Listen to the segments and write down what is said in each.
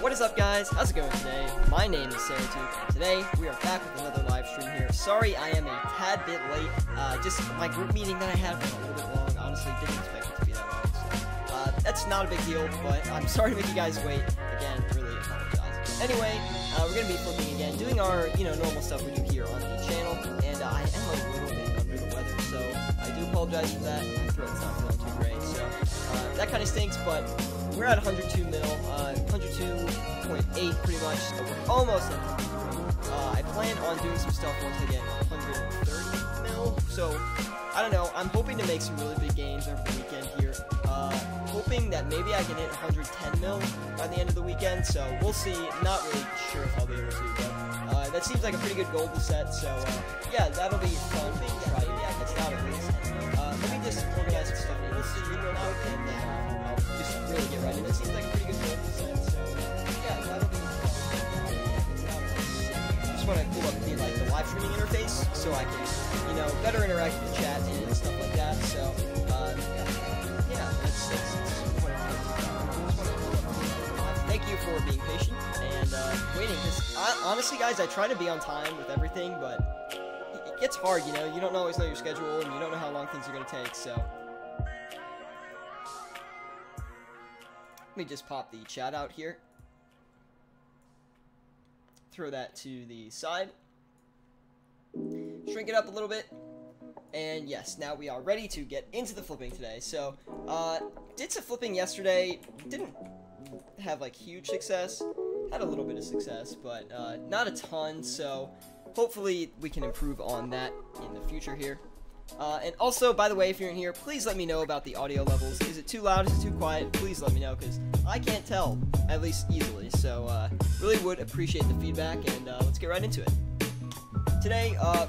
What is up, guys? How's it going today? My name is Syratube, and today we are back with another live stream here. Sorry I am a tad bit late. Just my group meeting that I had was a little bit long. Honestly, didn't expect it to be that long. So, that's not a big deal, but I'm sorry to make you guys wait. Again, really apologize. Anyway, we're going to be flipping again, doing our, normal stuff we do here on the channel, and I am a little bit under the weather, so I do apologize for that. My throat's not feeling too great, so that kind of stinks, but we're at 102 mil, 102.8 pretty much, so we're almost at 100 mil. I plan on doing some stuff once I get 130 mil, so I don't know, I'm hoping to make some really big gains over the weekend here, hoping that maybe I can hit 110 mil by the end of the weekend, so we'll see. Not really sure if I'll be able to, but that seems like a pretty good goal to set, so yeah, that'll be fun. Try it, yeah, it's not at least. Let me just organize some stuff, and we'll see, I'll just really get right in. It seems like a pretty good goal to set, so yeah, that'll be fun. I just want to pull up the live streaming interface, so I can, better interact with the chat and stuff like that, so yeah, that's what I'm doing. Thank you for being patient and waiting, because honestly, guys, I try to be on time with everything, but it gets hard, you don't always know your schedule, and you don't know how long things are going to take, so let me just pop the chat out here, throw that to the side, shrink it up a little bit. And yes, now we are ready to get into the flipping today. So, did some flipping yesterday, didn't have huge success, had a little bit of success, but not a ton, so hopefully we can improve on that in the future here. And also, by the way, if you're in here, please let me know about the audio levels. Is it too loud? Is it too quiet? Please let me know, because I can't tell, at least easily, so really would appreciate the feedback, and let's get right into it. Today, I've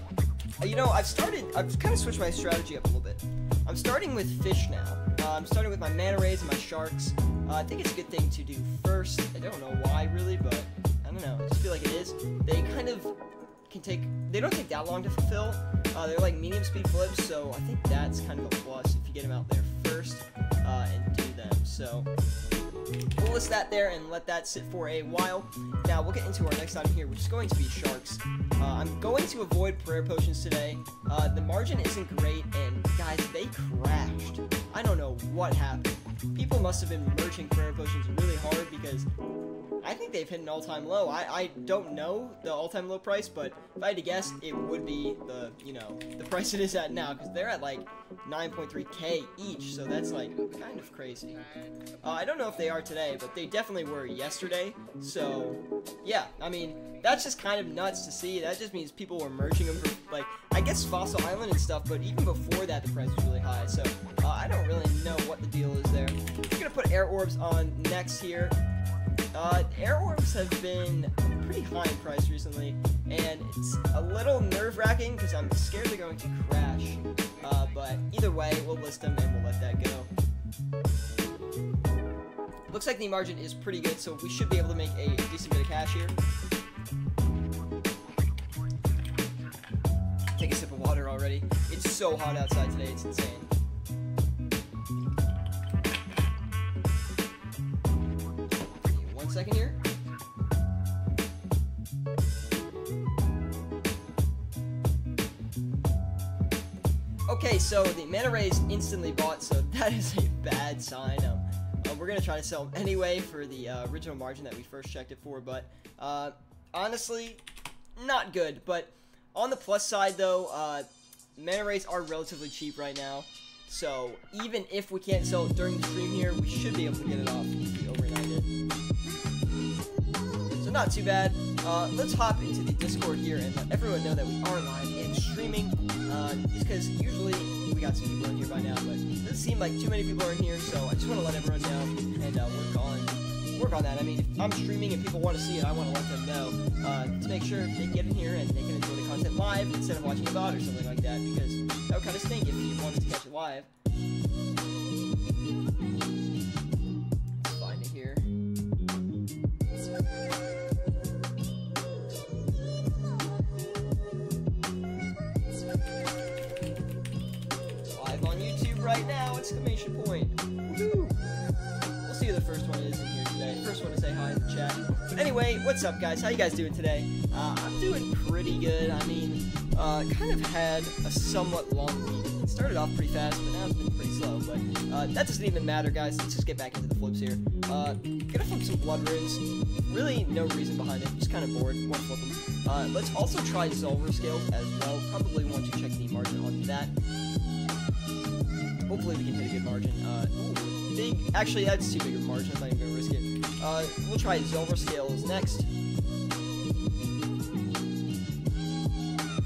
kind of switched my strategy up a little bit. I'm starting with fish now. I'm starting with my manta rays and my sharks. I think it's a good thing to do first. I don't know why, really, but I don't know. I just feel like it is. They kind of they don't take that long to fulfill. They're like medium speed flips, so I think that's kind of a plus if you get them out there first and do them. So we'll list that there and let that sit for a while. Now we'll get into our next item here, which is going to be sharks. I'm going to avoid prayer potions today. The margin isn't great, and guys, they crashed. I don't know what happened. People must have been merging prayer potions really hard, because I think they've hit an all-time low. I don't know the all-time low price, but if I had to guess, it would be the price it is at now, because they're at 9.3k each, so that's kind of crazy. I don't know if they are today, but they definitely were yesterday, so yeah, I mean, that's just kind of nuts to see. That just means people were merging them for, I guess Fossil Island and stuff, but even before that, the price was really high, so I don't really know what the deal is there. We're gonna put air orbs on next here. Air orbs have been pretty high in price recently, and it's a little nerve-wracking because I'm scared they're going to crash, but either way, we'll list them and we'll let that go. Looks like the margin is pretty good, so we should be able to make a decent bit of cash here. Take a sip of water already. It's so hot outside today, it's insane. Second here. Okay, so the manta rays instantly bought, so that is a bad sign. We're gonna try to sell them anyway for the original margin that we first checked it for, but honestly, not good. But on the plus side, though, manta rays are relatively cheap right now, so even if we can't sell it during the stream here, we should be able to get it off if we overnight it. So not too bad. Let's hop into the Discord here and let everyone know that we are live and streaming. Just because usually we got some people in here by now, but it doesn't seem like too many people are in here, so I just want to let everyone know and work on that. I mean, if I'm streaming and people want to see it, I want to let them know to make sure they get in here and they can enjoy the content live instead of watching a VOD or something like that, because that would kind of stink if you wanted to catch it live. Let's find it here. Right now, exclamation point. Woohoo! We'll see who the first one is in here today. First one want to say hi in the chat. But anyway, what's up, guys? How you guys doing today? I'm doing pretty good. I mean, kind of had a somewhat long week. It started off pretty fast, but now it's been pretty slow. But that doesn't even matter, guys. Let's just get back into the flips here. Gonna flip some blood runes. Really, no reason behind it. Just kind of bored. Want to flip them. Let's also try Silver Scales as well. Probably want to check the margin on that. Hopefully we can hit a good margin. Ooh, big. Actually, that's too big of a margin. I'm not even gonna risk it. We'll try Silver Scales next.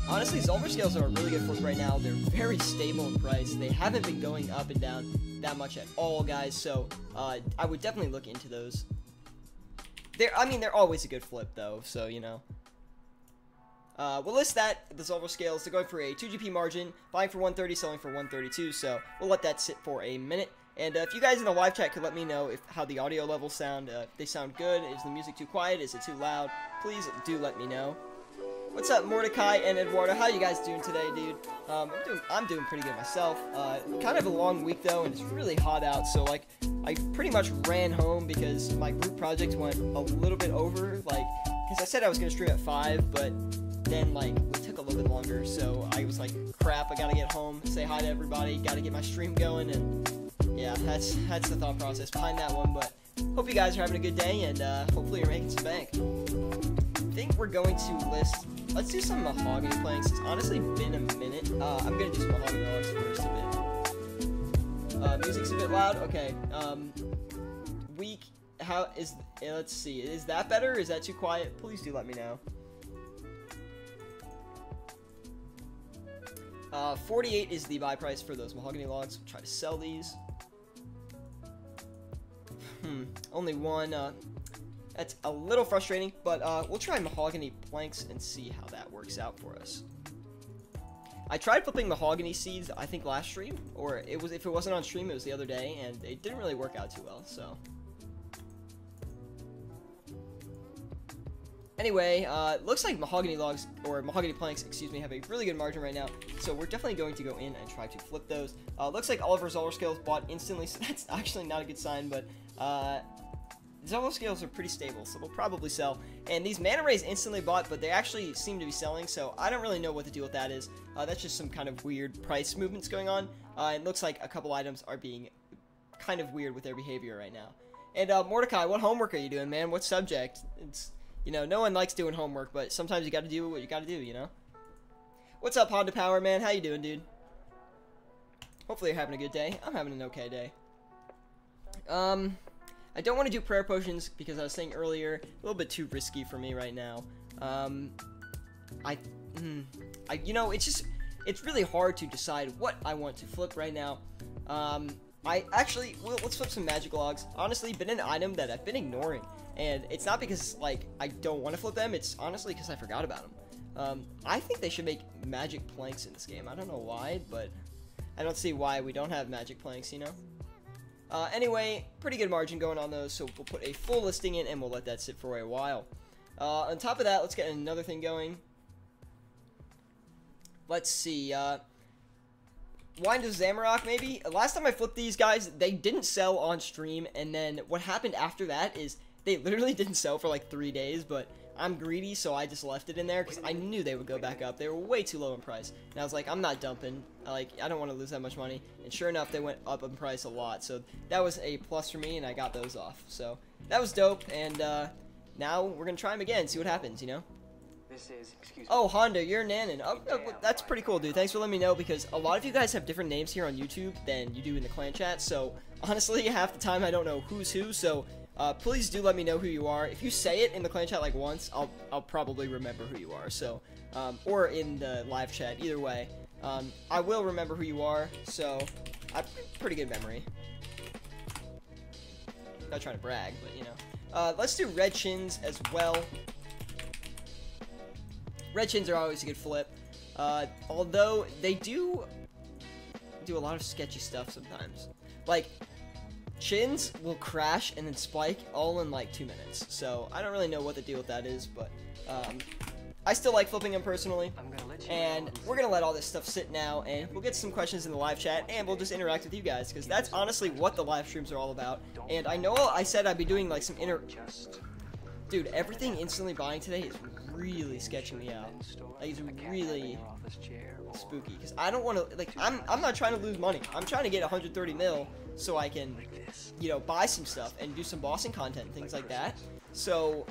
Honestly, Silver Scales are a really good flip right now. They're very stable in price. They haven't been going up and down that much at all, guys. So I would definitely look into those. I mean, they're always a good flip, though. So you know. We'll list that, the Silver Scales. They're going for a 2GP margin, buying for 130, selling for 132, so we'll let that sit for a minute. And if you guys in the live chat could let me know how the audio levels sound, if they sound good, is the music too quiet, is it too loud, please do let me know. What's up, Mordecai and Eduardo? How you guys doing today, dude? I'm doing pretty good myself. Kind of a long week, though, and it's really hot out, so, like, I pretty much ran home because my group project went a little bit over, like, because I said I was going to stream at 5, but then, like, we took a little bit longer, so I was like, crap, I gotta get home, say hi to everybody, gotta get my stream going, and yeah, that's the thought process behind that one. But hope you guys are having a good day, and hopefully you're making some bank. I think we're going to list, let's do some mahogany planks. It's honestly been a minute. I'm gonna do some mahogany logs first a bit. Music's a bit loud, okay. Weak, let's see, is that better, is that too quiet? Please do let me know. 48 is the buy price for those mahogany logs. We'll try to sell these. Only one. That's a little frustrating, but we'll try mahogany planks and see how that works out for us. I tried flipping mahogany seeds, I think last stream, or if it wasn't on stream, it was the other day, and it didn't really work out too well, so. Anyway, looks like mahogany logs, or mahogany planks, excuse me, have a really good margin right now, so we're definitely going to go in and try to flip those. Looks like all of our Silver Scales bought instantly, so that's actually not a good sign, but Silver Scales are pretty stable, so they'll probably sell. And these Mana Rays instantly bought, but they actually seem to be selling, so I don't really know what the deal with that is. That's just some kind of weird price movements going on. It looks like a couple items are being kind of weird with their behavior right now. And Mordecai, what homework are you doing, man? What subject? It's... You know, no one likes doing homework, but sometimes you gotta do what you gotta do, you know? What's up, Honda Power, man? How you doing, dude? Hopefully you're having a good day. I'm having an okay day. I don't want to do prayer potions because I was saying earlier, a little bit too risky for me right now. You know, it's really hard to decide what I want to flip right now. Let's flip some magic logs. Honestly, been an item that I've been ignoring. And it's not because, like, I don't want to flip them, it's honestly because I forgot about them. I think they should make magic planks in this game. I don't know why, but I don't see why we don't have magic planks, you know? Anyway, pretty good margin going on those, so we'll put a full listing in and we'll let that sit for a while. On top of that, let's get another thing going. Let's see, Wind of Zamorak, maybe? Last time I flipped these guys, they didn't sell on stream, and then what happened after that is they literally didn't sell for like 3 days, but I'm greedy, so I just left it in there because I knew they would go back up. They were way too low in price, and I was like, I'm not dumping. I don't want to lose that much money, and sure enough, they went up in price a lot, so that was a plus for me, and I got those off. So that was dope, and now we're going to try them again, see what happens, you know? Oh, Honda, you're Nanan. Oh, that's pretty cool, dude. Thanks for letting me know, because a lot of you guys have different names here on YouTube than you do in the clan chat, so honestly, half the time I don't know who's who, so please do let me know who you are. If you say it in the clan chat like once, I'll probably remember who you are, so, or in the live chat, either way. I will remember who you are, so I have pretty good memory. Not trying to brag, but you know. Let's do red chins as well. Red chins are always a good flip, although they do a lot of sketchy stuff sometimes. Like, chins will crash and then spike all in like 2 minutes, so I don't really know what the deal with that is, but I still like flipping them personally, and we're gonna let all this stuff sit now, and we'll get some questions in the live chat, and we'll just interact with you guys, because that's honestly what the live streams are all about. And I know I said I'd be doing like some Dude, everything instantly buying today is really sketching me out. Like, it's really spooky, because I don't want to, like, I'm not trying to lose money. I'm trying to get 130 mil so I can, you know, buy some stuff and do some bossing content and things like that. So,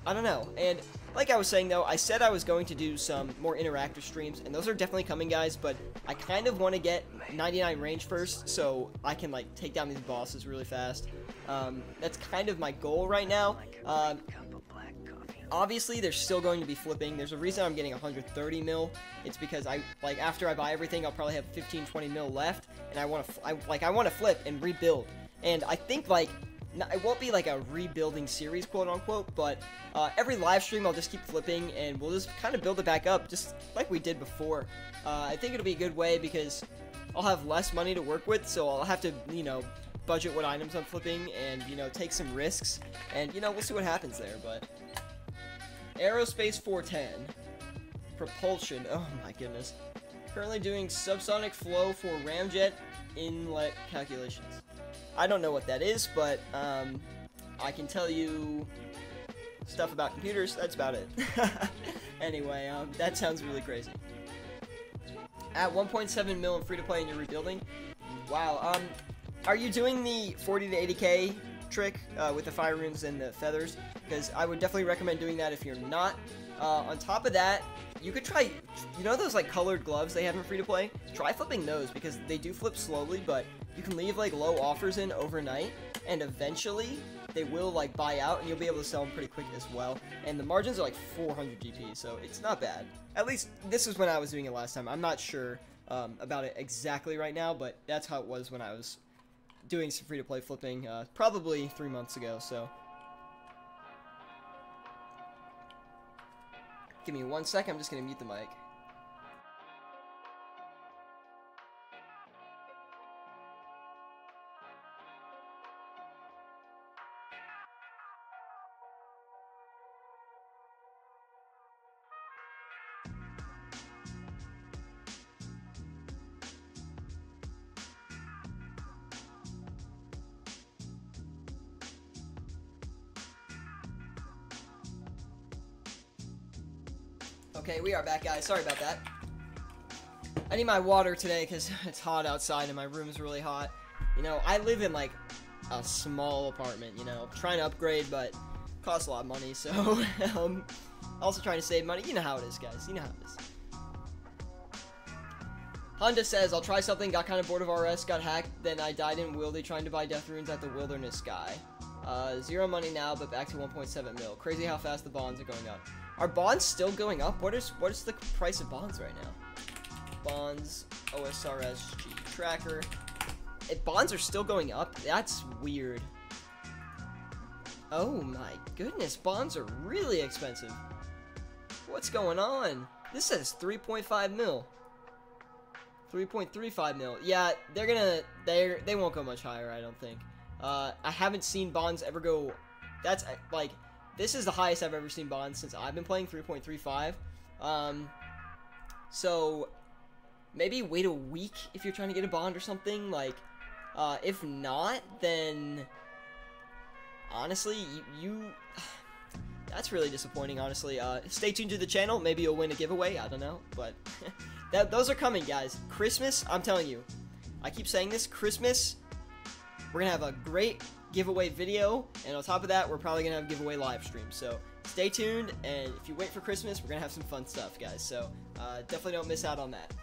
I don't know. And like I was saying, though, I said I was going to do some more interactive streams, and those are definitely coming, guys, but I kind of want to get 99 range first, so I can, like, take down these bosses really fast. That's kind of my goal right now. Obviously, there's still going to be flipping. There's a reason I'm getting 130 mil. It's because after I buy everything, I'll probably have 15-20 mil left, and I want to flip and rebuild. And I think, like, it won't be like a rebuilding series, quote unquote, but every live stream I'll just keep flipping, and we'll just kind of build it back up, just like we did before. I think it'll be a good way because I'll have less money to work with, so I'll have to, you know, budget what items I'm flipping and, you know, take some risks, and, you know, we'll see what happens there. But Aerospace 410 propulsion, oh my goodness, currently doing subsonic flow for ramjet inlet calculations. I don't know what that is, but I can tell you stuff about computers. That's about it. Anyway, that sounds really crazy. At 1.7 mil in free-to-play and you're rebuilding? Wow. Are you doing the 40 to 80k trick with the fire runes and the feathers? Because I would definitely recommend doing that if you're not. On top of that, you could try, you know those like colored gloves they have in free-to-play? Try flipping those, because they do flip slowly, but you can leave like low offers in overnight, and eventually they will like buy out, and you'll be able to sell them pretty quick as well. And the margins are like 400 GP, so it's not bad. At least this is when I was doing it last time. I'm not sure about it exactly right now, but that's how it was when I was doing some free-to-play flipping, probably 3 months ago. So give me 1 second. I'm just gonna mute the mic. Okay, we are back, guys. Sorry about that. I need my water today because it's hot outside and my room is really hot. You know, I live in like a small apartment, you know, trying to upgrade, but it costs a lot of money, so also trying to save money. You know how it is, guys. You know how it is. Honda says, I'll try something, got kind of bored of RS, got hacked, then I died in Wildy trying to buy death runes at the wilderness guy. Zero money now, but back to 1.7 mil. Crazy how fast the bonds are going up. Are bonds still going up? What is the price of bonds right now? Bonds, OSRS, G tracker. If bonds are still going up, that's weird. Oh my goodness, bonds are really expensive. What's going on? This says 3.5 mil. 3.35 mil. Yeah, they won't go much higher, I don't think. I haven't seen bonds ever go, that's like, this is the highest I've ever seen bonds since I've been playing, 3.35. So maybe wait a week if you're trying to get a bond or something. Like, if not, then honestly, that's really disappointing, honestly. Stay tuned to the channel. Maybe you'll win a giveaway. I don't know, but those are coming, guys. Christmas, I'm telling you. I keep saying this, Christmas, we're going to have a great giveaway video, and on top of that, we're probably gonna have a giveaway live stream, so stay tuned. And if you wait for Christmas, we're gonna have some fun stuff, guys, so definitely don't miss out on that,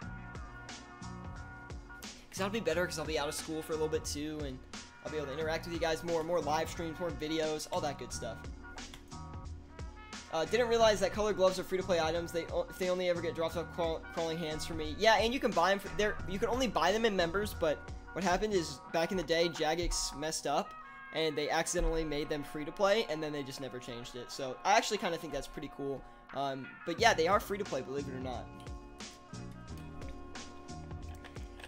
because that'll be better, because I'll be out of school for a little bit too, and I'll be able to interact with you guys more live streams, more videos, all that good stuff. Didn't realize that colored gloves are free-to-play items. If they only ever get dropped off crawling hands for me. Yeah, and you can buy them you can only buy them in members, but what happened is, back in the day, Jagex messed up, and they accidentally made them free-to-play, and then they just never changed it. So, I actually kind of think that's pretty cool. But yeah, they are free-to-play, believe it or not.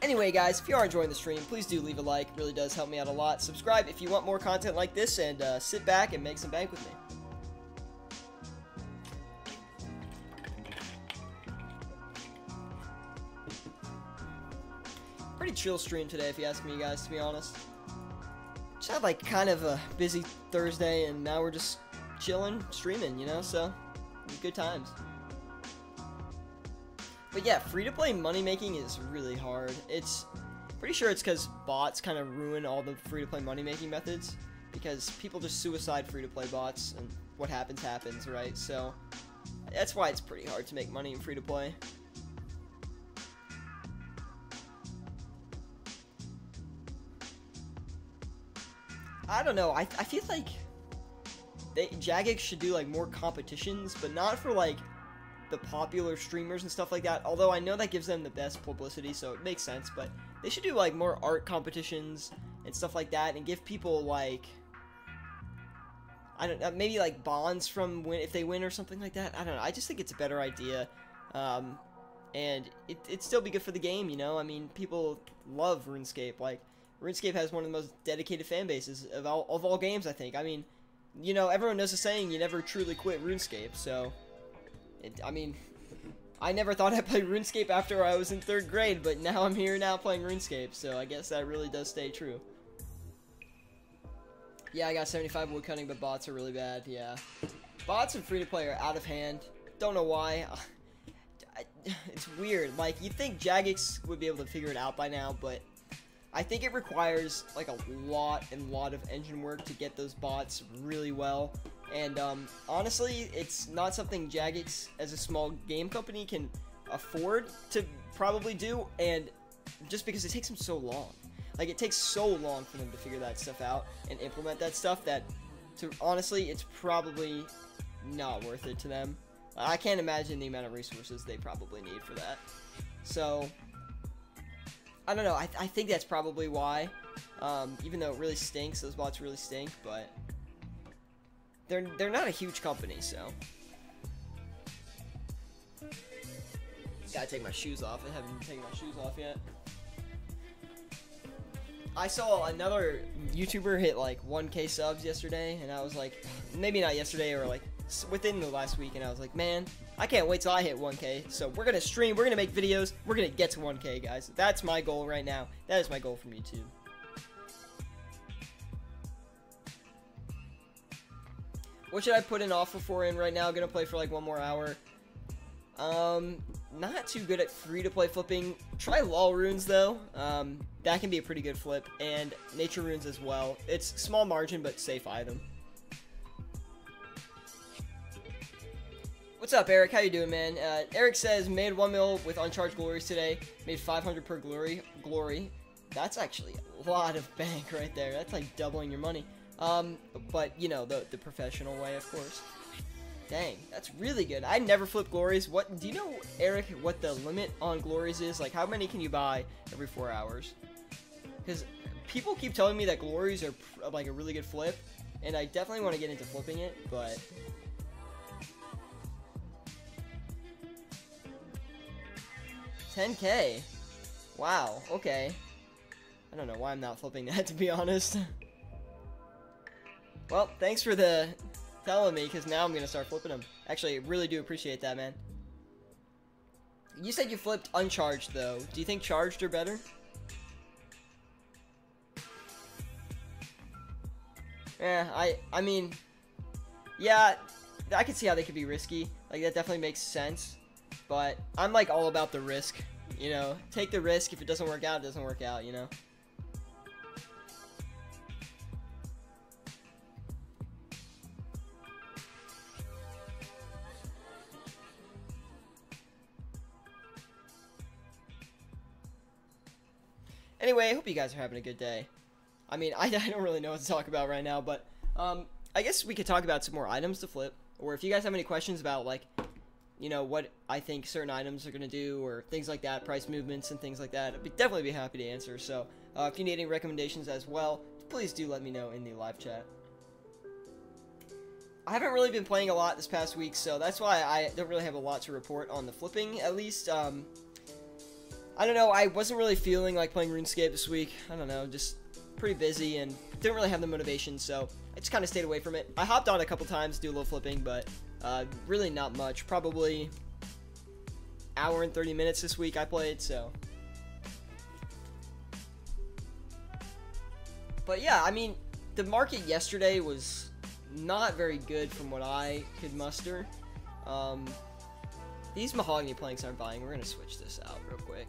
Anyway, guys, if you are enjoying the stream, please do leave a like. It really does help me out a lot. Subscribe if you want more content like this, and sit back and make some bank with me. chill stream today, if you ask me, guys, to be honest. Just had like kind of a busy Thursday, and now we're just chilling, streaming, you know, so good times. But yeah, free-to-play money making is really hard. It's pretty sure it's because bots kind of ruin all the free-to-play money making methods, because people just suicide free-to-play bots, and what happens happens, right? So that's why it's pretty hard to make money in free-to-play. I don't know, I feel like Jagex should do like more competitions, but not for like the popular streamers and stuff like that, although I know that gives them the best publicity, so it makes sense. But they should do like more art competitions and stuff like that, and give people like, I don't know, maybe like bonds from if they win or something like that. I don't know, I just think it's a better idea, and it'd still be good for the game, you know. I mean, people love RuneScape. Like, RuneScape has one of the most dedicated fan bases of all games, I think. I mean, you know, everyone knows the saying, you never truly quit RuneScape, so I mean, I never thought I'd play RuneScape after I was in 3rd grade, but now I'm here now playing RuneScape, so I guess that really does stay true. Yeah, I got 75 woodcutting, but bots are really bad, yeah. Bots and free-to-play are out of hand. Don't know why. It's weird. Like, you'd think Jagex would be able to figure it out by now, but I think it requires, like, a lot of engine work to get those bots really well. And honestly, it's not something Jagex as a small game company can afford to probably do, and just because it takes them so long. Like, it takes so long for them to figure that stuff out and implement that stuff that, honestly, it's probably not worth it to them. I can't imagine the amount of resources they probably need for that. So, I don't know, I think that's probably why, even though it really stinks, those bots really stink, but they're not a huge company, so. Gotta take my shoes off. I haven't taken my shoes off yet. I saw another YouTuber hit like 1K subs yesterday, and I was like, maybe not yesterday, or like within the last week, and I was like, man, I can't wait till I hit 1K. So we're gonna stream, we're gonna make videos, we're gonna get to 1K, guys. That's my goal right now. That is my goal from YouTube. What should I put an offer for in right now? I'm gonna play for like 1 more hour. Not too good at free-to-play flipping. Try LOL runes though. That can be a pretty good flip, and nature runes as well. It's small margin but safe item. What's up, Eric? How you doing, man? Eric says made 1 mil with uncharged glories today. Made 500 per glory. That's actually a lot of bank right there. That's like doubling your money. But you know, the professional way, of course. Dang, that's really good. I never flip glories. What do you know, Eric, what the limit on glories is? Like, how many can you buy every 4 hours? Because people keep telling me that glories are like a really good flip, and I definitely want to get into flipping it, but $10K. Wow, okay. I don't know why I'm not flipping that, to be honest. Well, thanks for the telling me, because now I'm going to start flipping them. Actually, I really do appreciate that, man. You said you flipped uncharged, though. Do you think charged are better? Yeah, I mean, yeah, I can see how they could be risky. Like, that definitely makes sense. But I'm, like, all about the risk, you know? Take the risk. If it doesn't work out, it doesn't work out, you know? Anyway, I hope you guys are having a good day. I mean, I don't really know what to talk about right now, but I guess we could talk about some more items to flip. Or if you guys have any questions about, like, you know, what I think certain items are going to do, or things like that, price movements and things like that, I'd definitely be happy to answer. So if you need any recommendations as well, please do let me know in the live chat. I haven't really been playing a lot this past week, so that's why I don't really have a lot to report on the flipping, at least. I don't know, I wasn't really feeling like playing RuneScape this week. I don't know, just pretty busy and didn't really have the motivation, so I just kind of stayed away from it. I hopped on a couple times to do a little flipping, but really not much. Probably hour and 30 minutes this week I played, so. But yeah, I mean, the market yesterday was not very good from what I could muster. These mahogany planks aren't buying. We're gonna switch this out real quick.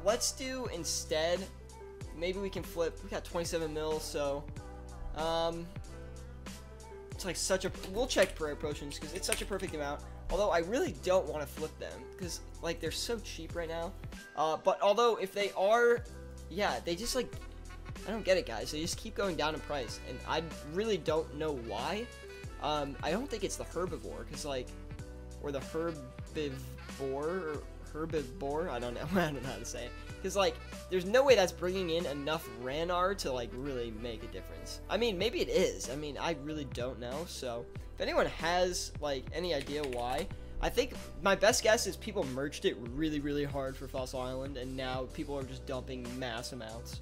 Let's do instead, maybe we can flip. We got 27 mil, so it's like such a, we'll check prayer potions because it's such a perfect amount. Although I really don't want to flip them because like they're so cheap right now. But although if they are, yeah, they just like, I don't get it, guys. They just keep going down in price, and I really don't know why. I don't think it's the herbivore, because like, or the herbivore. I don't know. I don't know how to say it. Because like, there's no way that's bringing in enough Ranar to like really make a difference. I mean, maybe it is. I mean, I really don't know. So if anyone has like any idea why, I think my best guess is people merged it really, really hard for Fossil Island, and now people are just dumping mass amounts.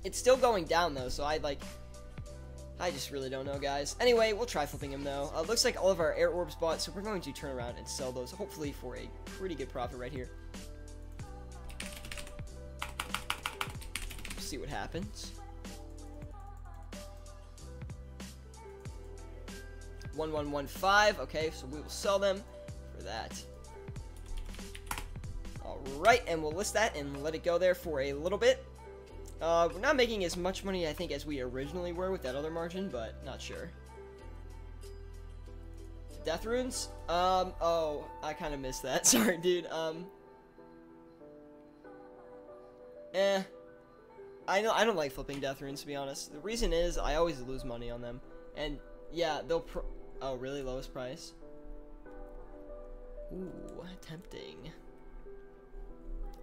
It's still going down though, so I just really don't know, guys. Anyway, we'll try flipping him though. Looks like all of our air orbs bought, so we're going to turn around and sell those, hopefully for a pretty good profit right here. See what happens. 1115. Okay, so we will sell them for that. Alright, and we'll list that and let it go there for a little bit. We're not making as much money, I think, as we originally were with that other margin, but not sure. Death runes? Oh, I kind of missed that. Sorry, dude. I don't like flipping death runes, to be honest. The reason is I always lose money on them. And, yeah, oh, really? Lowest price? Ooh, tempting.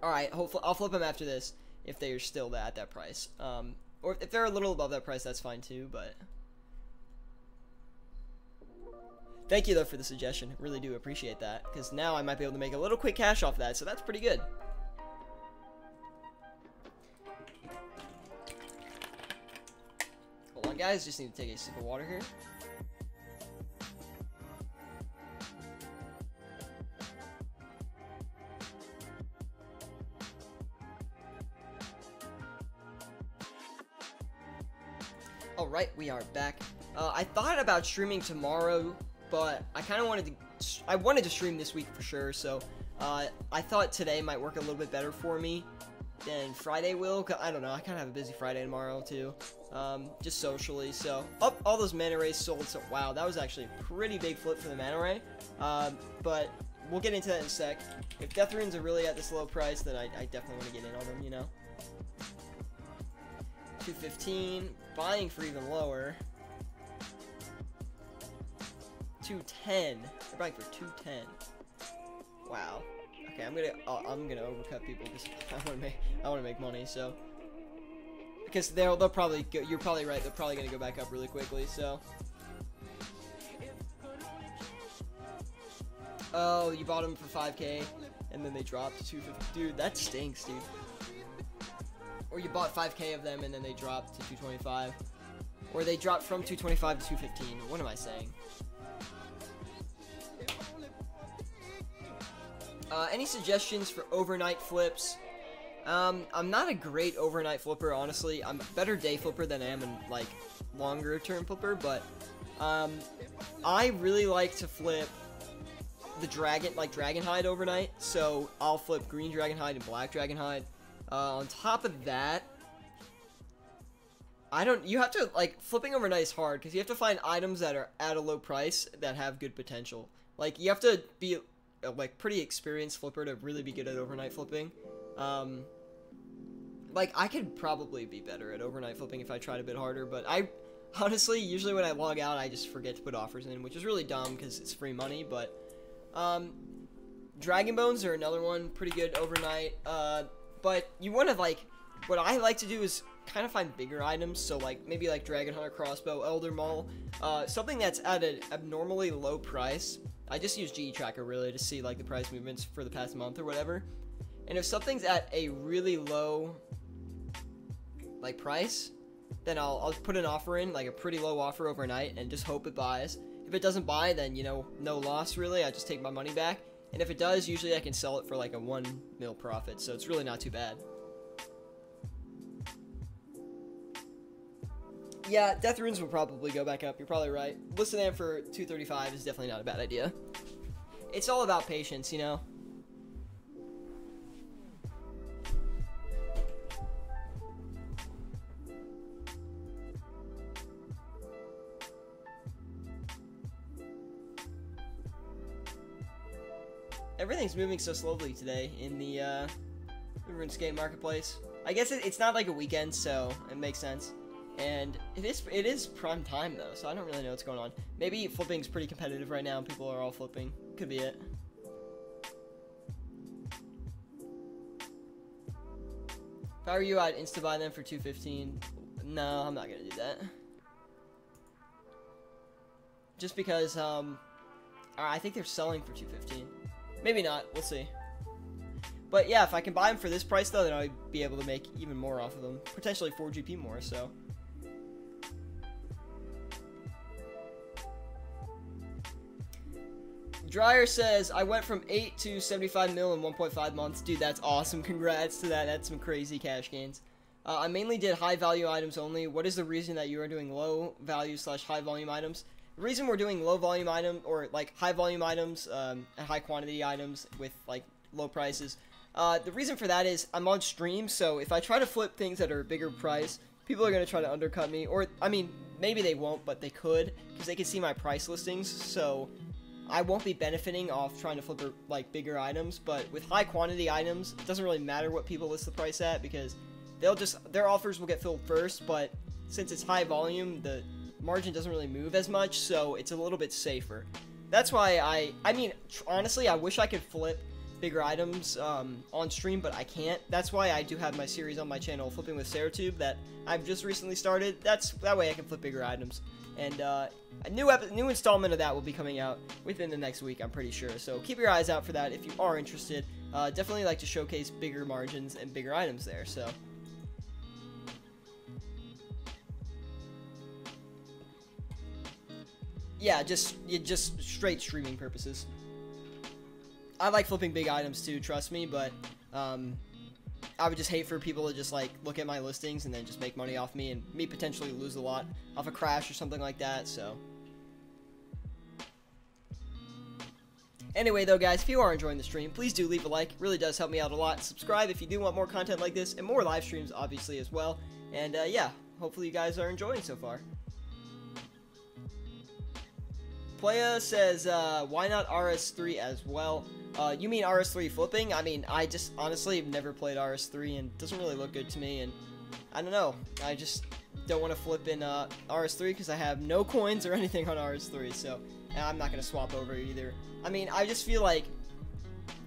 Alright, hopefully I'll flip them after this, if they are still at that price. Or if they're a little above that price, that's fine too, but... Thank you, though, for the suggestion. Really do appreciate that, because now I might be able to make a little quick cash off that, so that's pretty good. Hold on, guys. Just need to take a sip of water here. Alright, we are back. I thought about streaming tomorrow, but I kind of wanted to stream this week for sure, so I thought today might work a little bit better for me than Friday will. I don't know, I kind of have a busy Friday tomorrow too, just socially. So, all those mana rays sold, so wow, that was actually a pretty big flip for the mana ray, but we'll get into that in a sec. If Death Runes are really at this low price, then I definitely want to get in on them, you know. 215, buying for even lower. 210. They're buying for 210. Wow. Okay, I'm gonna overcut people because I want to make money. So because they'll probably go, you're probably right. They're probably gonna go back up really quickly. So. Oh, you bought them for 5K, and then they dropped to 250. Dude, that stinks, dude. Or you bought 5K of them and then they dropped to 225. Or they dropped from 225 to 215. What am I saying? Any suggestions for overnight flips? I'm not a great overnight flipper, honestly. I'm a better day flipper than I am in, like, longer term flipper, but, I really like to flip the dragon hide overnight. So I'll flip green dragon hide and black dragon hide. On top of that, you have to, like, flipping overnight is hard, because you have to find items that are at a low price that have good potential. Like, you have to be, like, pretty experienced flipper to really be good at overnight flipping. Like, I could probably be better at overnight flipping if I tried a bit harder, but honestly, usually when I log out, I just forget to put offers in, which is really dumb, because it's free money, but, Dragon Bones are another one, pretty good overnight, but you want to, like, what I like to do is kind of find bigger items, so, like, maybe, like, Dragon Hunter Crossbow, Elder Maul, something that's at an abnormally low price. I just use GE Tracker, really, to see, like, the price movements for the past month or whatever. And if something's at a really low, like, price, then I'll put an offer in, like, a pretty low offer overnight, and just hope it buys. If it doesn't buy, then, you know, no loss, really. I just take my money back. And if it does, usually I can sell it for like a 1 mil profit, so it's really not too bad. Yeah, Death Runes will probably go back up. You're probably right. Listing them for 235 is definitely not a bad idea. It's all about patience, you know? Everything's moving so slowly today in the RuneScape marketplace. I guess it's not like a weekend, so it makes sense. And it is prime time though, so I don't really know what's going on. Maybe flipping's pretty competitive right now and people are all flipping. Could be it. If I were you, I'd insta-buy them for 215. No, I'm not gonna do that. Just because I think they're selling for 215. Maybe not, we'll see. But yeah, if I can buy them for this price though, then I'd be able to make even more off of them. Potentially 4 GP more, so. Dryer says, I went from 8 to 75 mil in 1.5 months. Dude, that's awesome. Congrats to that. That's some crazy cash gains. I mainly did high value items only. What is the reason that you are doing low value / high volume items? The reason we're doing low volume item or like high volume items and high quantity items with like low prices, the reason for that is I'm on stream, so if I try to flip things that are a bigger price, people are going to try to undercut me, or I mean maybe they won't, but they could, because they can see my price listings, so I won't be benefiting off trying to flip like bigger items. But with high quantity items, it doesn't really matter what people list the price at, because their offers will get filled first, but since it's high volume, the margin doesn't really move as much, so it's a little bit safer. That's why I mean, honestly, I wish I could flip bigger items on stream, but I can't. That's why I do have my series on my channel, Flipping with Syratube, that I've just recently started. That way I can flip bigger items. And a new installment of that will be coming out within the next week, I'm pretty sure. So keep your eyes out for that if you are interested. Definitely like to showcase bigger margins and bigger items there, so. Yeah, just straight streaming purposes. I like flipping big items too, trust me, but I would just hate for people to just like look at my listings and then just make money off me and me potentially lose a lot off a crash or something like that, so. Anyway though guys, if you are enjoying the stream, please do leave a like. It really does help me out a lot. Subscribe if you do want more content like this and more live streams obviously as well. And yeah, hopefully you guys are enjoying so far. Playa says, why not RS3 as well? You mean RS3 flipping? I mean, I just honestly have never played RS3 and it doesn't really look good to me, and I don't know. I just don't want to flip in RS3 because I have no coins or anything on RS3, so I'm not going to swap over either. I mean, I just feel like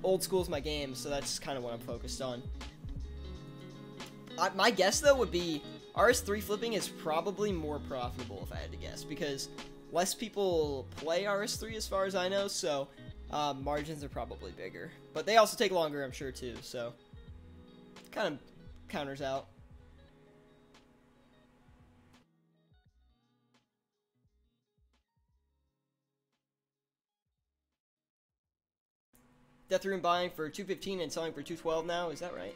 old school is my game, so that's kind of what I'm focused on. My guess, though, would be RS3 flipping is probably more profitable if I had to guess, because less people play RS3 as far as I know, so margins are probably bigger. But they also take longer, I'm sure, too, so kind of counters out. Death Rune buying for 215 and selling for 212 now, is that right?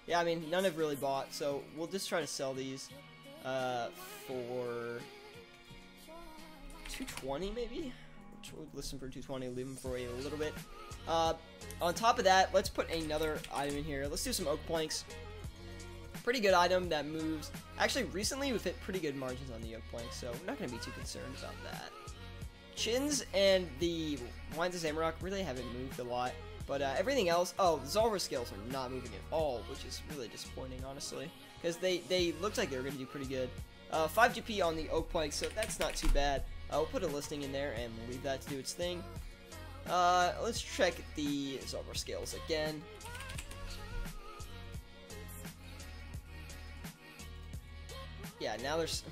Yeah, I mean, none have really bought, so we'll just try to sell these for 220 maybe? We'll listen for 220, leave them for a little bit. On top of that, let's put another item in here. Let's do some oak planks. Pretty good item that moves. Actually, recently we've hit pretty good margins on the oak planks, so I'm not going to be too concerned about that. Chins and the Wines of Zamorak really haven't moved a lot, but everything else, the Zolver scales are not moving at all, which is really disappointing, honestly, because they looked like they were going to do pretty good. 5 GP on the oak plank, so that's not too bad. We'll put a listing in there and leave that to do its thing. Let's check the Zolver scales again. Yeah, now there's,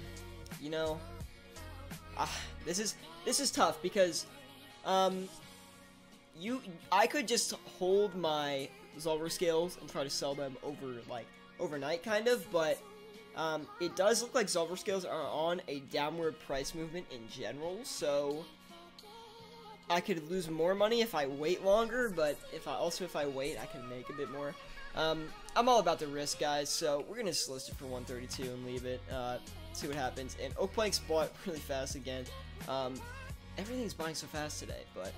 you know, this is tough because I could just hold my Zolver scales and try to sell them overnight kind of, but it does look like Zolver scales are on a downward price movement in general, so I could lose more money if I wait longer, but if I wait, I can make a bit more. I'm all about the risk, guys, so we're gonna just list it for 132 and leave it, see what happens. And Oak Plank's bought really fast again. Everything's buying so fast today, but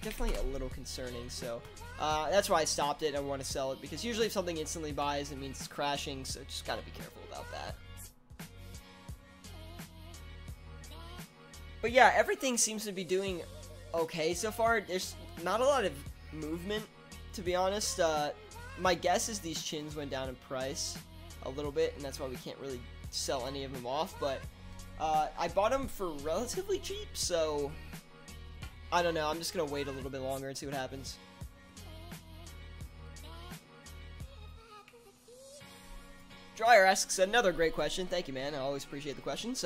definitely a little concerning, so that's why I stopped it. I want to sell it, because usually if something instantly buys, it means it's crashing, so just gotta be careful about that. But yeah, everything seems to be doing okay so far. There's not a lot of movement, to be honest. My guess is these chins went down in price a little bit, and that's why we can't really sell any of them off, but I bought them for relatively cheap, so I don't know. I'm just gonna wait a little bit longer and see what happens. Dryer asks another great question. Thank you, man. I always appreciate the questions.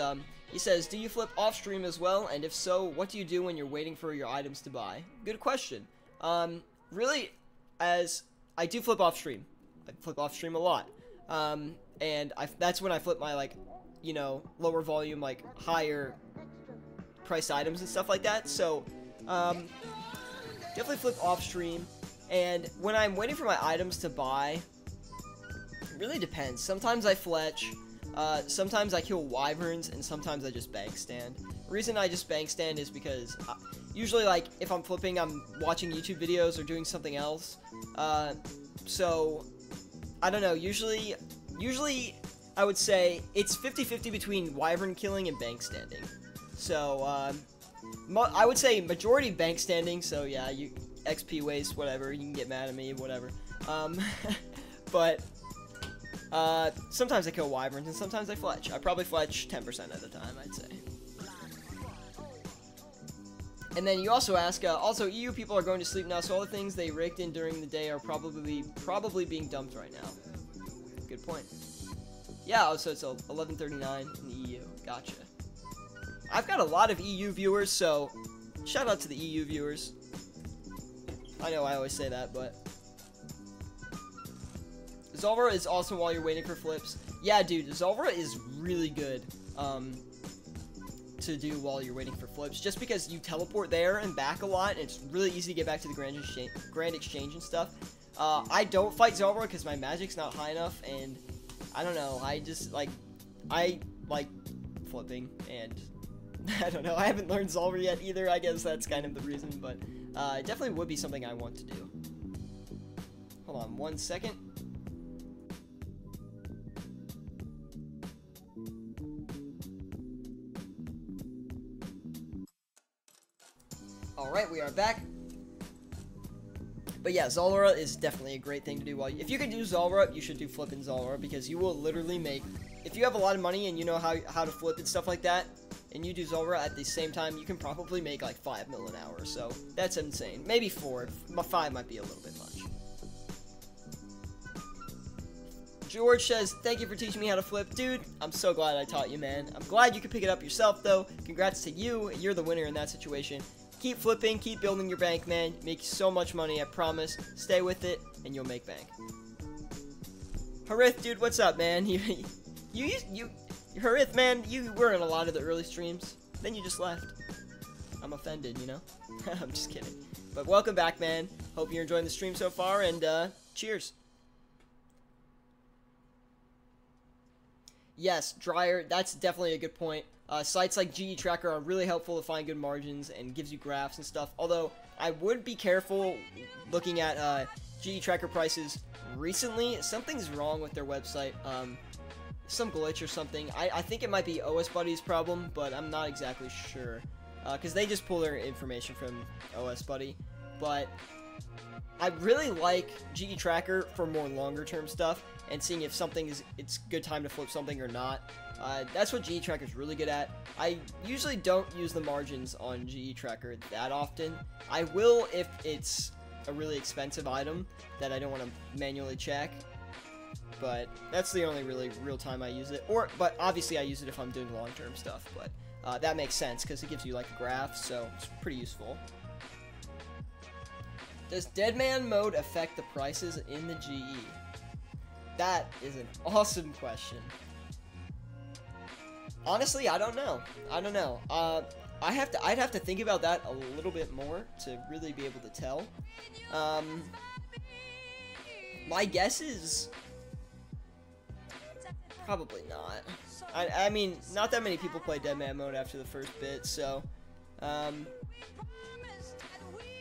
He says, do you flip off stream as well? And if so, what do you do when you're waiting for your items to buy? Good question. Really, as I do flip off stream. I flip off stream a lot. And that's when I flip my, like, you know, lower volume, like, higher priced items and stuff like that. So, definitely flip off stream. And when I'm waiting for my items to buy, it really depends. Sometimes I fletch, sometimes I kill wyverns, and sometimes I just bank stand. The reason I just bank stand is because usually, like, if I'm flipping, I'm watching YouTube videos or doing something else. So I don't know, usually I would say it's 50-50 between wyvern killing and bank standing. So I would say majority bank standing, so yeah, you XP waste, whatever, you can get mad at me, whatever. But sometimes I kill wyverns and sometimes I fletch. I probably fletch 10% of the time, I'd say. And then you also ask, also EU people are going to sleep now, so all the things they raked in during the day are probably being dumped right now. Good point. Yeah, so it's 11:39 in the EU. Gotcha. I've got a lot of EU viewers, so shout out to the EU viewers. I know I always say that, but Zulrah is awesome while you're waiting for flips. Yeah, dude, Zulrah is really good to do while you're waiting for flips, just because you teleport there and back a lot, and it's really easy to get back to the Grand Exchange and stuff. I don't fight Zulrah because my magic's not high enough, and I don't know, I like flipping, and I don't know, I haven't learned Zulrah yet either. I guess that's kind of the reason, but it definitely would be something I want to do. Hold on 1 second. Alright, we are back. But yeah, Zulrah is definitely a great thing to do. If you can do Zulrah, you should do flipping Zulrah, because you will literally make, if you have a lot of money and you know how to flip and stuff like that, and you do Zulrah at the same time, you can probably make like 5 mil an hour, so that's insane. Maybe 4, 5 might be a little bit much. George says, thank you for teaching me how to flip. Dude, I'm so glad I taught you, man. I'm glad you could pick it up yourself, though. Congrats to you. You're the winner in that situation. Keep flipping, keep building your bank, man. Make so much money, I promise. Stay with it, and you'll make bank. Harith, dude, what's up, man? Harith, man, you were in a lot of the early streams. Then you just left. I'm offended, you know? I'm just kidding. But welcome back, man. Hope you're enjoying the stream so far, and cheers. Yes, Dryer, that's definitely a good point. Sites like GE Tracker are really helpful to find good margins and gives you graphs and stuff. Although, I would be careful looking at GE Tracker prices recently. Something's wrong with their website. Some glitch or something. I think it might be OS Buddy's problem, but I'm not exactly sure. Because they just pull their information from OS Buddy. But I really like GE Tracker for more longer term stuff and seeing if it's good time to flip something or not. That's what GE Tracker is really good at. I usually don't use the margins on GE Tracker that often. I will if it's a really expensive item that I don't want to manually check. But that's the only really real time I use it. But obviously I use it if I'm doing long-term stuff. But that makes sense because it gives you like a graph, so it's pretty useful. Does Deadman mode affect the prices in the GE? That is an awesome question. Honestly, I don't know. I'd have to think about that a little bit more to really be able to tell. My guess is probably not. I mean, not that many people play Deadman mode after the first bit, so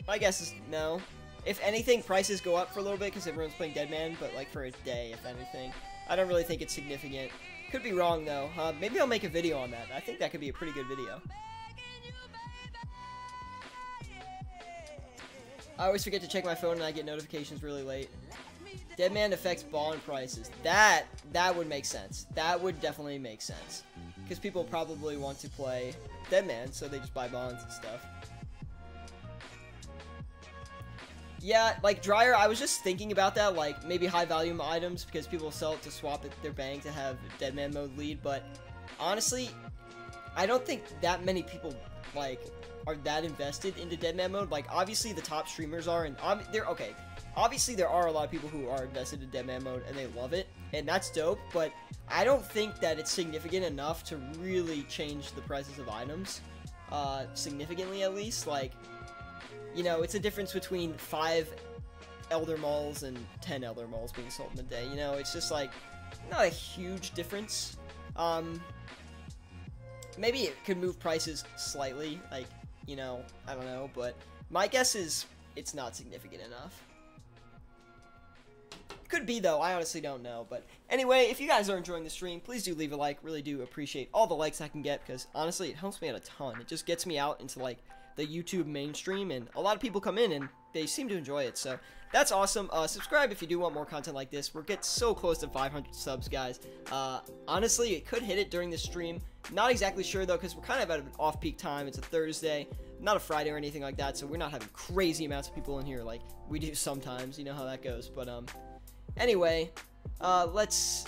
my guess is no. If anything, prices go up for a little bit because everyone's playing Deadman, but like for a day, if anything. I don't really think it's significant. Could be wrong though. Maybe I'll make a video on that. I think that could be a pretty good video. I always forget to check my phone and I get notifications really late. Deadman affects bond prices. That would make sense. That would definitely make sense. Because people probably want to play Deadman, so they just buy bonds and stuff. Yeah, like Dryer, I was just thinking about that, like maybe high volume items because people sell it to swap their bank to have Deadman mode lead, but honestly, I don't think that many people like are that invested into Deadman mode. Like obviously the top streamers are, and they're okay. Obviously there are a lot of people who are invested in Deadman mode and they love it, and that's dope, but I don't think that it's significant enough to really change the prices of items, significantly at least. Like, you know, it's a difference between 5 Elder Malls and 10 Elder Malls being sold in a day. You know, it's just like not a huge difference. Maybe it could move prices slightly, like, you know, I don't know, but my guess is it's not significant enough. Could be though, I honestly don't know. But anyway, if you guys are enjoying the stream, please do leave a like. Really do appreciate all the likes I can get, because honestly it helps me out a ton. It just gets me out into like the YouTube mainstream, and a lot of people come in and they seem to enjoy it, so that's awesome. Subscribe if you do want more content like this. We're getting so close to 500 subs, guys. Honestly, it could hit it during the stream. Not exactly sure though, because we're kind of at an off-peak time. It's a Thursday, not a Friday or anything like that, so we're not having crazy amounts of people in here like we do sometimes. You know how that goes. But anyway, let's